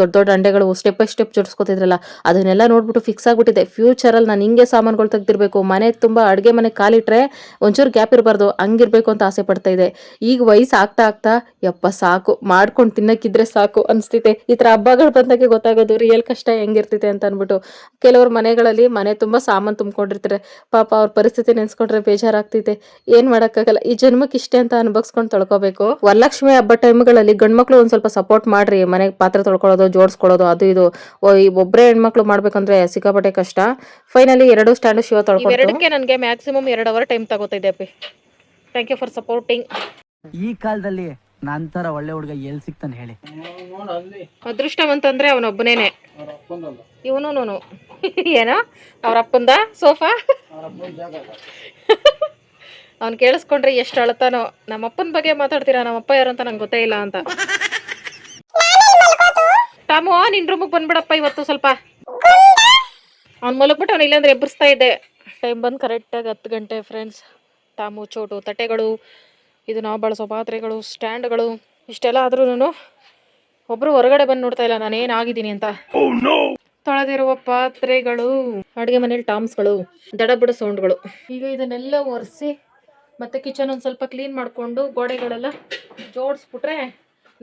ದೊಡ್ಡ ಅಂಡೆಗಳು ಸ್ಟೆಪ್ ಬೈ ಸ್ಟೆಪ್ ಜೋಡಿಸ್ಕೊತಿದ್ರಲ್ಲ, ಅದನ್ನೆಲ್ಲ ನೋಡ್ಬಿಟ್ಟು ಫಿಕ್ಸ್ ಆಗ್ಬಿಟ್ಟಿದೆ. ಫ್ಯೂಚರಲ್ಲಿ ನಾನು ಹಿಂಗೆ ಸಾಮಾನುಗಳು ತೆಗ್ದಿರ್ಬೇಕು, ಮನೆ ತುಂಬಾ ಅಡುಗೆ ಮನೆ ಕಾಲಿಟ್ರೆ ಒಂಚೂರು ಗ್ಯಾಪ್ ಇರಬಾರ್ದು, ಹಂಗಿರ್ಬೇಕು ಅಂತ ಆಸೆ ಪಡ್ತಾ ಇದೆ. ಈಗ ವಯಸ್ಸು ಆಗ್ತಾ ಯಪ್ಪ ಸಾಕು, ಮಾಡ್ಕೊಂಡು ತಿನ್ನಕ್ಕಿದ್ರೆ ಸಾಕು ಅನ್ಸ್ತೈತೆ. ಈ ತರ ಹಬ್ಬಗಳು ಬಂದಾಗೆ ಗೊತ್ತಾಗೋದು ರಿಯಲ್ ಕಷ್ಟ ಹೆಂಗಿರ್ತೈತೆ ಅಂತ ಅನ್ಬಿಟ್ಟು. ಕೆಲವ್ರ ಮನೆಗಳಲ್ಲಿ ಮನೆ ತುಂಬಾ ಸಾಮಾನು ತುಂಬ್ಕೊಂಡಿರ್ತಾರೆ, ಪಾಪ ಅವ್ರ ಪರಿಸ್ಥಿತಿ ನೆನ್ಸ್ಕೊಂಡ್ರೆ ಬೇಜಾರಾಗ್ತೈತೆ. ಏನ್ ಮಾಡಕ್ಕಾಗಲ್ಲ, ಈ ಜನ್ಮಕ್ಕೆ ಇಷ್ಟೇ ಅಂತ ಅನ್ಭವಿಸ್ಕೊಂಡು ತೊಳ್ಕೊಬೇಕು. ವರಲಕ್ಷ್ಮಿ ಹಬ್ಬ ಟೈಮ್ಗಳಲ್ಲಿ ಗಂಡ್ಮಕ್ಳು ಒಂದ್ ಸ್ವಲ್ಪ ಸಪೋರ್ಟ್ ಮಾಡ್ರಿ, ಮನೆಗೆ ಪಾತ್ರೆ ತೊಳ್ಕೊಳ್ಳೋದು, ಜೋಡಿಸ್ಕೊಳ್ಳೋದು, ಅದು ಇದು. ಒಬ್ಬರೇ ಹೆಣ್ಮಕ್ಳು ಮಾಡ್ಬೇಕಂದ್ರೆ ಸಿಕ್ಕಾಪಟ್ಟೆ ಕಷ್ಟ. ಫೈನಲಿ 2 ಸ್ಟ್ಯಾಂಡ್ ಶಿವ ತೊಳ್ಕೊಂಡು ನನಗೆ ಮ್ಯಾಕ್ಸಿಮಮ್ 2 ಅವರ್ ಟೈಮ್ ತಗೋತಿದ್ದೆ. Thank you for supporting. ಈ ಕಾಲದಲ್ಲಿ ನಂತರ ಒಳ್ಳೆ ಹುಡುಗ ಎಲ್ಲಿ ಸಿಗ್ತಾನೆ ಹೇಳಿ. ಅದೃಷ್ಟವಂತಂದ್ರೆ ಅವನೊಬ್ಬನೇನೆ. ಇವನು ಏನೋ ಅವ್ರ ಅಪ್ಪಂದ ಸೋಫಾ. ಅವ್ನು ಕೇಳಿಸ್ಕೊಂಡ್ರೆ ಎಷ್ಟು ಅಳ್ತಾನೋ. ನಮ್ಮಪ್ಪನ ಬಗ್ಗೆ ಮಾತಾಡ್ತೀರಾ, ನಮ್ಮಪ್ಪ ಯಾರು ಅಂತ ನಂಗೆ ಗೊತ್ತೇ ಇಲ್ಲ ಅಂತ. ಟಾಮು ನಿನ್ ರೂಮಿಗೆ ಬಂದ್ಬಿಡಪ್ಪ ಇವತ್ತು ಸ್ವಲ್ಪ. ಅವ್ನು ಮಲಗ್ಬಿಟ್ಟು ಅವ್ನು ಇಲ್ಲಾಂದ್ರೆ ಎಬ್ಬರಿಸ್ತಾ ಇದ್ದೆ. ಟೈಮ್ ಬಂದು ಕರೆಕ್ಟಾಗಿ 10 ಗಂಟೆ ಫ್ರೆಂಡ್ಸ್. ಟಾಮು ಚೋಟು ತಟ್ಟೆಗಳು, ಇದು ನಾವು ಬಳಸೋ ಪಾತ್ರೆಗಳು, ಸ್ಟ್ಯಾಂಡ್ಗಳು ಇಷ್ಟೆಲ್ಲ ಆದ್ರೂ ಒಬ್ರು ಹೊರಗಡೆ ಬಂದು ನೋಡ್ತಾ ಇಲ್ಲ ನಾನು ಏನಾಗಿದ್ದೀನಿ ಅಂತ. ತೊಳೆದಿರುವ ಪಾತ್ರೆಗಳು, ಅಡುಗೆ ಮನೇಲಿ ಟಾಮ್ಸ್ಗಳು, ದಡಬಡ ಸೌಂಡ್ಗಳು. ಈಗ ಇದನ್ನೆಲ್ಲ ಒರೆಸಿ ಮತ್ತೆ ಕಿಚನ್ ಒಂದು ಸ್ವಲ್ಪ ಕ್ಲೀನ್ ಮಾಡಿಕೊಂಡು ಗೋಡೆಗಳೆಲ್ಲ ಜೋಡಿಸ್ಬಿಟ್ರೆ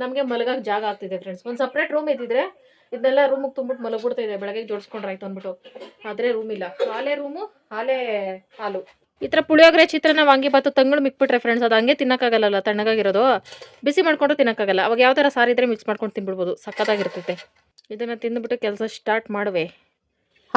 ನಮಗೆ ಮಲಗಕ್ಕೆ ಜಾಗ ಆಗ್ತಿದೆ ಫ್ರೆಂಡ್ಸ್. ಒಂದು ಸಪ್ರೇಟ್ ರೂಮ್ ಇದ್ದಿದ್ರೆ ಇದನ್ನೆಲ್ಲ ರೂಮಿಗೆ ತುಂಬಿಟ್ಟು ಮಲಗ್ಬಿಡ್ತಾ ಇದೆ, ಬೆಳಗ್ಗೆ ಜೋಡಿಸ್ಕೊಂಡ್ರೆ ಆಯ್ತು ಅಂದ್ಬಿಟ್ಟು. ಆದರೆ ರೂಮ್ ಇಲ್ಲ, ಹಾಲೇ ರೂಮು, ಹಾಲೇ ಹಾಲು. ಈ ಥರ ಪುಳಿಯೋಗರೆ, ಚಿತ್ರಾನ್ನ, ವಾಂಗಿಬಾತು, ತಂಗಳು ಮಿಕ್ಬಿಟ್ರೆ ಫ್ರೆಂಡ್ಸ್ ಅದು ಹಂಗೆ ತಿನ್ನೋಕ್ಕಾಗಲ್ಲ, ತಣ್ಣಗಾಗಿರೋದು. ಬಿಸಿ ಮಾಡ್ಕೊಂಡು ತಿನ್ನೋಕ್ಕಾಗಲ್ಲ. ಅವಾಗ ಯಾವ ಥರ ಸಾರಿದ್ರೆ ಮಿಕ್ಸ್ ಮಾಡ್ಕೊಂಡು ತಿನ್ಬಿಡ್ಬೋದು, ಸಕ್ಕತ್ತಾಗಿರ್ತೈತೆ. ಇದನ್ನು ತಿಂದುಬಿಟ್ಟು ಕೆಲಸ ಸ್ಟಾರ್ಟ್ ಮಾಡುವೆ.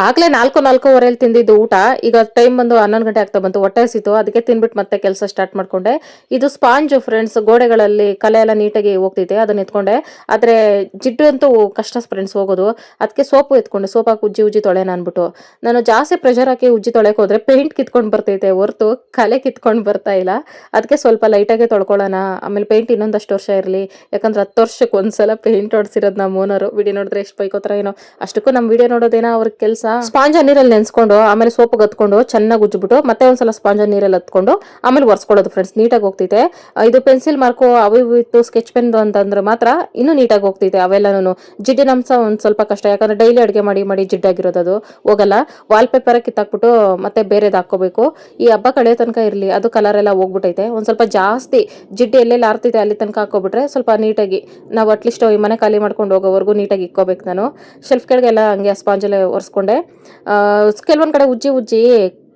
ಆಗಲೇ 4:04 ತಿಂದಿದ್ದು ಊಟ. ಈಗ ಟೈಮ್ ಬಂದು 11 ಗಂಟೆ ಆಗ್ತಾ ಬಂತು. ಹೊಟ್ಟೆ ಹಸಿತು, ಅದಕ್ಕೆ ತಿನ್ಬಿಟ್ಟು ಮತ್ತೆ ಕೆಲಸ ಸ್ಟಾರ್ಟ್ ಮಾಡ್ಕೊಂಡೆ. ಇದು ಸ್ಪಾಂಜು ಫ್ರೆಂಡ್ಸ್, ಗೋಡೆಗಳಲ್ಲಿ ಕಲೆ ಎಲ್ಲ ನೀಟಾಗಿ ಹೋಗ್ತೈತೆ, ಅದನ್ನ ಎತ್ಕೊಂಡೆ. ಆದರೆ ಜಿಡ್ಡು ಅಂತೂ ಕಷ್ಟ ಫ್ರೆಂಡ್ಸ್ ಹೋಗೋದು. ಅದಕ್ಕೆ ಸೋಪು ಎತ್ಕೊಂಡೆ, ಸೋಪ್ ಹಾಕಿ ಉಜ್ಜಿ ತೊಳೆನ ಅಂದ್ಬಿಟ್ಟು. ನಾನು ಜಾಸ್ತಿ ಪ್ರೆಷರ್ ಹಾಕಿ ಉಜ್ಜಿ ತೊಳೆಗೆ ಹೋದ್ರೆ ಪೇಂಟ್ ಕಿತ್ಕೊಂಡು ಬರ್ತೈತೆ ಹೊರ್ತು ಕಲೆ ಕಿತ್ಕೊಂಡು ಬರ್ತಾ ಇಲ್ಲ. ಅದಕ್ಕೆ ಸ್ವಲ್ಪ ಲೈಟಾಗೆ ತೊಳ್ಕೊಳ್ಳೋಣ, ಆಮೇಲೆ ಪೇಂಟ್ ಇನ್ನೊಂದಷ್ಟು ವರ್ಷ ಇರಲಿ. ಯಾಕಂದ್ರೆ 10 ವರ್ಷಕ್ಕೆ ಒಂದ್ಸಲ ಪೇಂಟ್ ಹೊಡ್ಸಿರೋದು ನಮ್ಮ ಓನರು. ವಿಡಿಯೋ ನೋಡಿದ್ರೆ ಎಷ್ಟು ಬೈಕೋತಾರ ಏನೋ. ಅಷ್ಟಕ್ಕೂ ನಮ್ಮ ವಿಡಿಯೋ ನೋಡೋದೇನೋ ಅವ್ರ ಕೆಲಸ. ಸ್ಪಾಂಜ್ ನೀರಲ್ಲಿ ನೆನ್ಸ್ಕೊಂಡು ಆಮೇಲೆ ಸೋಪ್ ಹತ್ಕೊಂಡು ಚೆನ್ನಾಗಿ ಉಜ್ಜಿಬಿಟ್ಟು ಮತ್ತೆ ಒಂದ್ಸಲ ಸ್ಪಾಂಜ್ ನೀರಲ್ಲಿ ಹತ್ಕೊಂಡು ಆಮೇಲೆ ಒರೆಸ್ಕೊಳ್ಳೋದು ಫ್ರೆಂಡ್ಸ್. ನೀಟಾಗಿ ಹೋಗ್ತೈತೆ. ಇದು ಪೆನ್ಸಿಲ್ ಮಾರ್ಕು ಅವು ಇತ್ತು, ಸ್ಕೆಚ್ ಪೆನ್ ಅಂತಂದ್ರೆ ಮಾತ್ರ ಇನ್ನೂ ನೀಟಾಗಿ ಹೋಗ್ತೈತೆ. ಅವೆಲ್ಲನೂ ಜಿಡ್ಡಿನ ಅಂಶ ಒಂದು ಸ್ವಲ್ಪ ಕಷ್ಟ, ಯಾಕಂದ್ರೆ ಡೈಲಿ ಅಡುಗೆ ಮಾಡಿ ಜಿಡ್ಡಾಗಿರೋದು ಅದು ಹೋಗಲ್ಲ. ವಾಲ್ ಪೇಪರ್ ಕಿತ್ತಾಕ್ಬಿಟ್ಟು ಮತ್ತೆ ಬೇರೆದು ಹಾಕೋಬೇಕು. ಈ ಹಬ್ಬ ಕಳೆಯೋ ತನಕ ಇರಲಿ, ಅದು ಕಲರ್ ಎಲ್ಲ ಹೋಗ್ಬಿಟ್ಟೈತೆ. ಒಂದು ಸ್ವಲ್ಪ ಜಾಸ್ತಿ ಜಿಡ್ಡು ಎಲ್ಲೆಲ್ಲಿ ಆರ್ತೈತೆ ಅಲ್ಲಿ ತನಕ ಹಾಕೋಬಿಟ್ರೆ ಸ್ವಲ್ಪ ನೀಟಾಗಿ ನಾವು ಅಟ್ಲೀಸ್ಟ್ ಈ ಮನೆ ಖಾಲಿ ಮಾಡ್ಕೊಂಡು ಹೋಗೋವರೆಗೂ ನೀಟಾಗಿ ಇಕ್ಕೋಬೇಕು. ನಾನು ಶೆಲ್ಫ್ ಕೆಳಗೆಲ್ಲ ಹಂಗೆ ಸ್ಪಾಂಜಲ್ಲೇ ಒರೆಸ್ಕೊಂಡೆ. ಕೆಲವೊಂದು ಕಡೆ ಉಜ್ಜಿ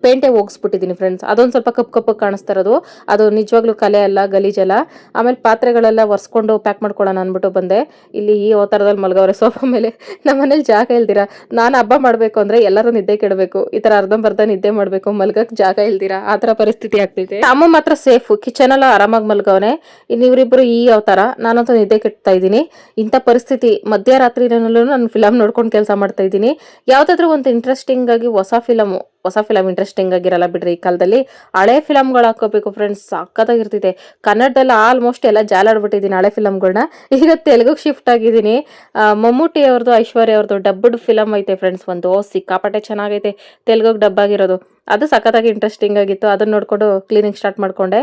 ಪೇಂಟೇ ಹೋಗಿಸ್ಬಿಟ್ಟಿದ್ದೀನಿ ಫ್ರೆಂಡ್ಸ್. ಅದೊಂದು ಸ್ವಲ್ಪ ಕಪ್ಪು ಕಾಣಿಸ್ತಾ ಇರೋದು, ಅದು ನಿಜವಾಗ್ಲೂ ಕಲೆ ಅಲ್ಲ, ಗಲೀಜಲ್ಲ. ಆಮೇಲೆ ಪಾತ್ರೆಗಳೆಲ್ಲ ಒರೆಸ್ಕೊಂಡು ಪ್ಯಾಕ್ ಮಾಡ್ಕೊಳ್ಳೋಣ ಅಂದ್ಬಿಟ್ಟು ಬಂದೆ. ಇಲ್ಲಿ ಈ ಥರದಲ್ಲಿ ಮಲಗವ್ರೆ ಸೋಫಾ ಮೇಲೆ. ನಮ್ಮ ಮನೇಲಿ ಜಾಗ ಇಲ್ದಿರ ನಾನು ಹಬ್ಬ ಮಾಡಬೇಕು ಅಂದರೆ ಎಲ್ಲರೂ ನಿದ್ದೆ ಕೆಡಬೇಕು, ಈ ಥರ ಅರ್ಧಂಬರ್ಧ ನಿದ್ದೆ ಮಾಡಬೇಕು, ಮಲ್ಗಕ್ಕೆ ಜಾಗ ಇಲ್ದಿರ ಆ ಥರ ಪರಿಸ್ಥಿತಿ ಆಗ್ತೈತೆ. ಅಮ್ಮ ಮಾತ್ರ ಸೇಫ್, ಕಿಚನ್ ಎಲ್ಲ ಆರಾಮಾಗಿ ಮಲ್ಗವನೆ. ಇನ್ನು ಇವರಿಬ್ಬರು ಈ ಯಾವ ಥರ, ನಾನಂತೂ ನಿದ್ದೆ ಕೆಡ್ತಾ ಇದ್ದೀನಿ. ಇಂಥ ಪರಿಸ್ಥಿತಿ ಮಧ್ಯರಾತ್ರಿನಲ್ಲೂ ನಾನು ಫಿಲಮ್ ನೋಡ್ಕೊಂಡು ಕೆಲಸ ಮಾಡ್ತಾ ಇದ್ದೀನಿ. ಯಾವುದಾದ್ರೂ ಒಂದು ಇಂಟ್ರೆಸ್ಟಿಂಗ್ ಆಗಿ ಹೊಸ ಫಿಲಮ್ ಇಂಟ್ರೆಸ್ಟಿಂಗ್ ಆಗಿರಲ್ಲ ಬಿಡ್ರಿ. ಈ ಕಾಲದಲ್ಲಿ ಹಳೆ ಫಿಲಮ್ಗಳು ಹಾಕೋಬೇಕು ಫ್ರೆಂಡ್ಸ್, ಸಕ್ಕತ್ತಾಗಿರ್ತೈತೆ. ಕನ್ನಡದಲ್ಲಿ ಆಲ್ಮೋಸ್ಟ್ ಎಲ್ಲ ಜಾಲಾಡ್ಬಿಟ್ಟಿದ್ದೀನಿ ಹಳೆ ಫಿಲಮ್ಗಳನ್ನ. ಈಗ ತೆಲುಗಿಗೆ ಶಿಫ್ಟ್ ಆಗಿದ್ದೀನಿ. ಮಮ್ಮೂಟಿ ಅವ್ರದ್ದು, ಐಶ್ವರ್ಯ ಅವ್ರದ್ದು ಡಬ್ಬಡ್ ಫಿಲಮ್ ಐತೆ ಫ್ರೆಂಡ್ಸ್, ಒಂದು ಸಿಕ್ಕಾಪಟ್ಟೆ ಚೆನ್ನಾಗೈತೆ ತೆಲುಗಿಗೆ ಡಬ್ ಆಗಿರೋದು. ಅದು ಸಖತ್ತಾಗಿ ಇಂಟ್ರೆಸ್ಟಿಂಗ್ ಆಗಿತ್ತು. ಅದನ್ನ ನೋಡ್ಕೊಂಡು ಕ್ಲೀನಿಂಗ್ ಸ್ಟಾರ್ಟ್ ಮಾಡ್ಕೊಂಡೆ.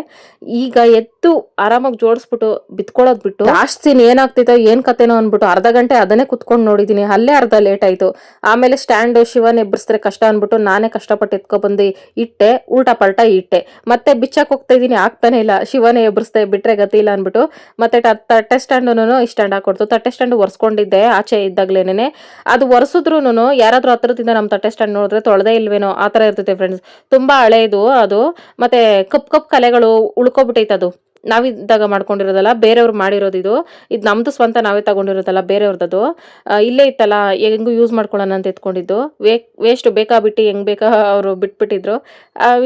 ಈಗ ಎದ್ದು ಆರಾಮಾಗಿ ಜೋಡಿಸ್ಬಿಟ್ಟು ಬಿತ್ಕೊಳ್ಳೋದು ಬಿಟ್ಟು ಲಾಸ್ಟ್ ಸೀನ್ ಏನಾಗ್ತಿತ್ತೋ ಏನ್ ಕತೆನೋ ಅಂದ್ಬಿಟ್ಟು ಅರ್ಧ ಗಂಟೆ ಅದನ್ನೇ ಕುತ್ಕೊಂಡು ನೋಡಿದೀನಿ. ಅಲ್ಲೇ ಅರ್ಧ ಲೇಟ್ ಆಯ್ತು. ಆಮೇಲೆ ಸ್ಟ್ಯಾಂಡ್ ಶಿವನ್ ಎಬ್ಬರಿಸಿದ್ರೆ ಕಷ್ಟ ಅನ್ಬಿಟ್ಟು ನಾನೇ ಕಷ್ಟಪಟ್ಟು ಎತ್ಕೊಬಂದು ಇಟ್ಟೆ, ಉಲ್ಟಾ ಪಲ್ಟಾ ಇಟ್ಟೆ. ಮತ್ತೆ ಬಿಚ್ಚಾಕ್ ಹೋಗ್ತಾ ಇದೀನಿ, ಆಗ್ತಾನೆ ಇಲ್ಲ. ಶಿವನೇ ಎಬ್ಬರಿಸ್ದೆ, ಬಿಟ್ರೆ ಗತಿ ಇಲ್ಲ ಅನ್ಬಿಟ್ಟು ಮತ್ತೆ ತಟ್ಟೆ ಸ್ಟ್ಯಾಂಡೂ ಈ ಸ್ಟ್ಯಾಂಡ್ ಹಾಕೊಡ್ತು. ತಟ್ಟೆ ಸ್ಟ್ಯಾಂಡ್ ಒರೆಸ್ಕೊಂಡಿದ್ದೆ ಆಚೆ ಇದ್ದಾಗ್ಲೇನೆ. ಅದು ಒರೆಸಿದ್ರು ಯಾರಾದ್ರೂ ಹತ್ರದಿಂದ ನಮ್ಮ ತಟ್ಟೆ ಸ್ಟ್ಯಾಂಡ್ ನೋಡಿದ್ರೆ ತೊಳೆದೇ ಇಲ್ವೇನೋ ಆ ಥರ ಇರ್ತೈತೆ ಫ್ರೆಂಡ್ಸ್. ತುಂಬಾ ಹಳೇದು ಅದು. ಮತ್ತೆ ಕಪ್ ಕಲೆಗಳು ಉಳ್ಕೊಬಿಟ್ಟೈತೆ. ಅದು ನಾವಿದ್ದಾಗ ಮಾಡ್ಕೊಂಡಿರೋದಲ್ಲ, ಬೇರೆಯವ್ರು ಮಾಡಿರೋದು. ಇದು ನಮ್ದು ಸ್ವಂತ, ನಾವೇ ತಗೊಂಡಿರೋದಲ್ಲ, ಬೇರೆಯವ್ರದ್ದು. ಇಲ್ಲೇ ಇತ್ತಲ್ಲ, ಹೆಂಗೂ ಯೂಸ್ ಮಾಡ್ಕೊಳ್ಳೋಣ ಅಂತ ಎತ್ಕೊಂಡಿದ್ದು. ವೇಸ್ಟ್ ಬೇಕಾ ಬಿಟ್ಟು ಹೆಂಗ್ ಬೇಕಾ ಅವರು ಬಿಟ್ಬಿಟ್ಟಿದ್ರು.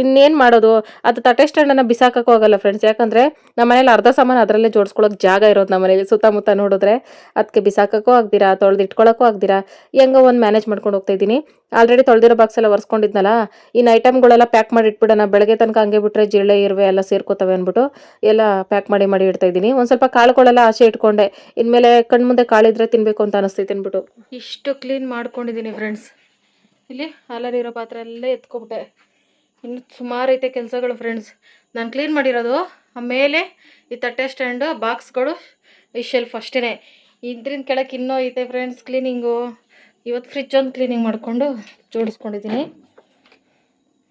ಇನ್ನೇನು ಮಾಡೋದು. ಅದು ತಟ್ಟೆ ಸ್ಟ್ಯಾಂಡನ್ನು ಬಿಸಾಕಕ್ಕೂ ಹೋಗಲ್ಲ ಫ್ರೆಂಡ್ಸ್, ಯಾಕಂದ್ರೆ ನಮ್ಮ ಮನೇಲಿ ಅರ್ಧ ಸಾಮಾನು ಅದರಲ್ಲೇ ಜೋಡಿಸ್ಕೊಳ್ಳೋಕೆ ಜಾಗ ಇರೋದು ನಮ್ಮ ಮನೇಲಿ ಸುತ್ತಮುತ್ತ ನೋಡಿದ್ರೆ. ಅದಕ್ಕೆ ಬಿಸಾಕಕ್ಕೂ ಆಗ್ದಿರಾ, ತೊಳೆದು ಇಟ್ಕೊಳ್ಳೋಕ್ಕೂ ಆಗ್ದಿರಾ, ಹೆಂಗೋ ಒಂದು ಮ್ಯಾನೇಜ್ ಮಾಡ್ಕೊಂಡು ಹೋಗ್ತಾ ಇದ್ದೀನಿ. ಆಲ್ರೆಡಿ ತೊಳೆದಿರೋ ಬಾಕ್ಸ್ ಎಲ್ಲ ಒರೆಸ್ಕೊಂಡಿದ್ನಲ್ಲ, ಇನ್ನು ಐಟಮ್ಗಳೆಲ್ಲ ಪ್ಯಾಕ್ ಮಾಡಿ ಇಟ್ಬಿಡೋಣ. ಬೆಳಗ್ಗೆ ತನಕ ಹಂಗೆ ಬಿಟ್ರೆ ಜಿರಳೆ ಇರುವೆ ಎಲ್ಲ ಸೇರ್ಕೋತವೆ ಅಂದ್ಬಿಟ್ಟು ಎಲ್ಲ ಪ್ಯಾಕ್ ಮಾಡಿ ಇಡ್ತಾ ಇದ್ದೀನಿ. ಒಂದು ಸ್ವಲ್ಪ ಕಾಳುಗಳೆಲ್ಲ ಆಚೆ ಇಟ್ಕೊಂಡೆ, ಇನ್ಮೇಲೆ ಕಣ್ಮುಂದೆ ಕಾಳಿದ್ರೆ ತಿನ್ಬೇಕು ಅಂತ ಅನಿಸ್ತೈತೆ ಅಂದ್ಬಿಟ್ಟು. ಇಷ್ಟು ಕ್ಲೀನ್ ಮಾಡ್ಕೊಂಡಿದ್ದೀನಿ ಫ್ರೆಂಡ್ಸ್. ಇಲ್ಲಿ ಹಾಲಲ್ಲಿರೋ ಪಾತ್ರೆ ಎಲ್ಲ ಎತ್ಕೊಬಿಟ್ಟೆ. ಇನ್ನು ಸುಮಾರು ಐತೆ ಕೆಲಸಗಳು ಫ್ರೆಂಡ್ಸ್. ನಾನು ಕ್ಲೀನ್ ಮಾಡಿರೋದು ಆಮೇಲೆ ಈ ತಟ್ಟೆ ಸ್ಟ್ಯಾಂಡು, ಬಾಕ್ಸ್ಗಳು, ಈ ಶೆಲ್ಫ್ ಅಷ್ಟೇ. ಇದ್ರಿಂದ ಕೆಳಕ್ಕೆ ಇನ್ನೂ ಐತೆ ಫ್ರೆಂಡ್ಸ್ ಕ್ಲೀನಿಂಗು. ಇವತ್ತು ಫ್ರಿಜ್ ಒಂದು ಕ್ಲೀನಿಂಗ್ ಮಾಡಿಕೊಂಡು ಜೋಡಿಸ್ಕೊಂಡಿದ್ದೀನಿ.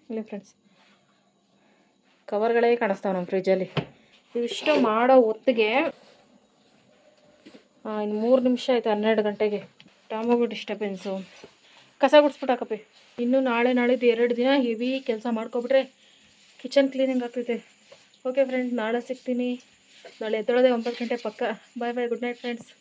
ಇಲ್ಲಿ ಫ್ರೆಂಡ್ಸ್ ಕವರ್ಗಳೇ ಕಾಣಿಸ್ತಾವೆ ನಮ್ಮ ಫ್ರಿಜ್ಜಲ್ಲಿ. ಇವಿಷ್ಟು ಮಾಡೋ ಹೊತ್ತಿಗೆ ಇನ್ನು 3 ನಿಮಿಷ ಆಯಿತು 12 ಗಂಟೆಗೆ. ಟಾಮಗು ಡಿಸ್ಟರ್ಬೆನ್ಸು. ಕಸ ಗುಡಿಸ್ಬಿಟ್ಟು ಹಾಕಪ್ಪಿ. ಇನ್ನು ನಾಳಿದ್ದು 2 ದಿನ ಹೆವಿ ಕೆಲಸ ಮಾಡ್ಕೊಬಿಟ್ರೆ ಕಿಚನ್ ಕ್ಲೀನಿಂಗ್ ಆಗ್ತೈತೆ. ಓಕೆ ಫ್ರೆಂಡ್ಸ್, ನಾಳೆ ಸಿಗ್ತೀನಿ. ನಾಳೆ ಎದ್ದೊಳದೆ 9 ಗಂಟೆ ಪಕ್ಕ. Bye good night friends.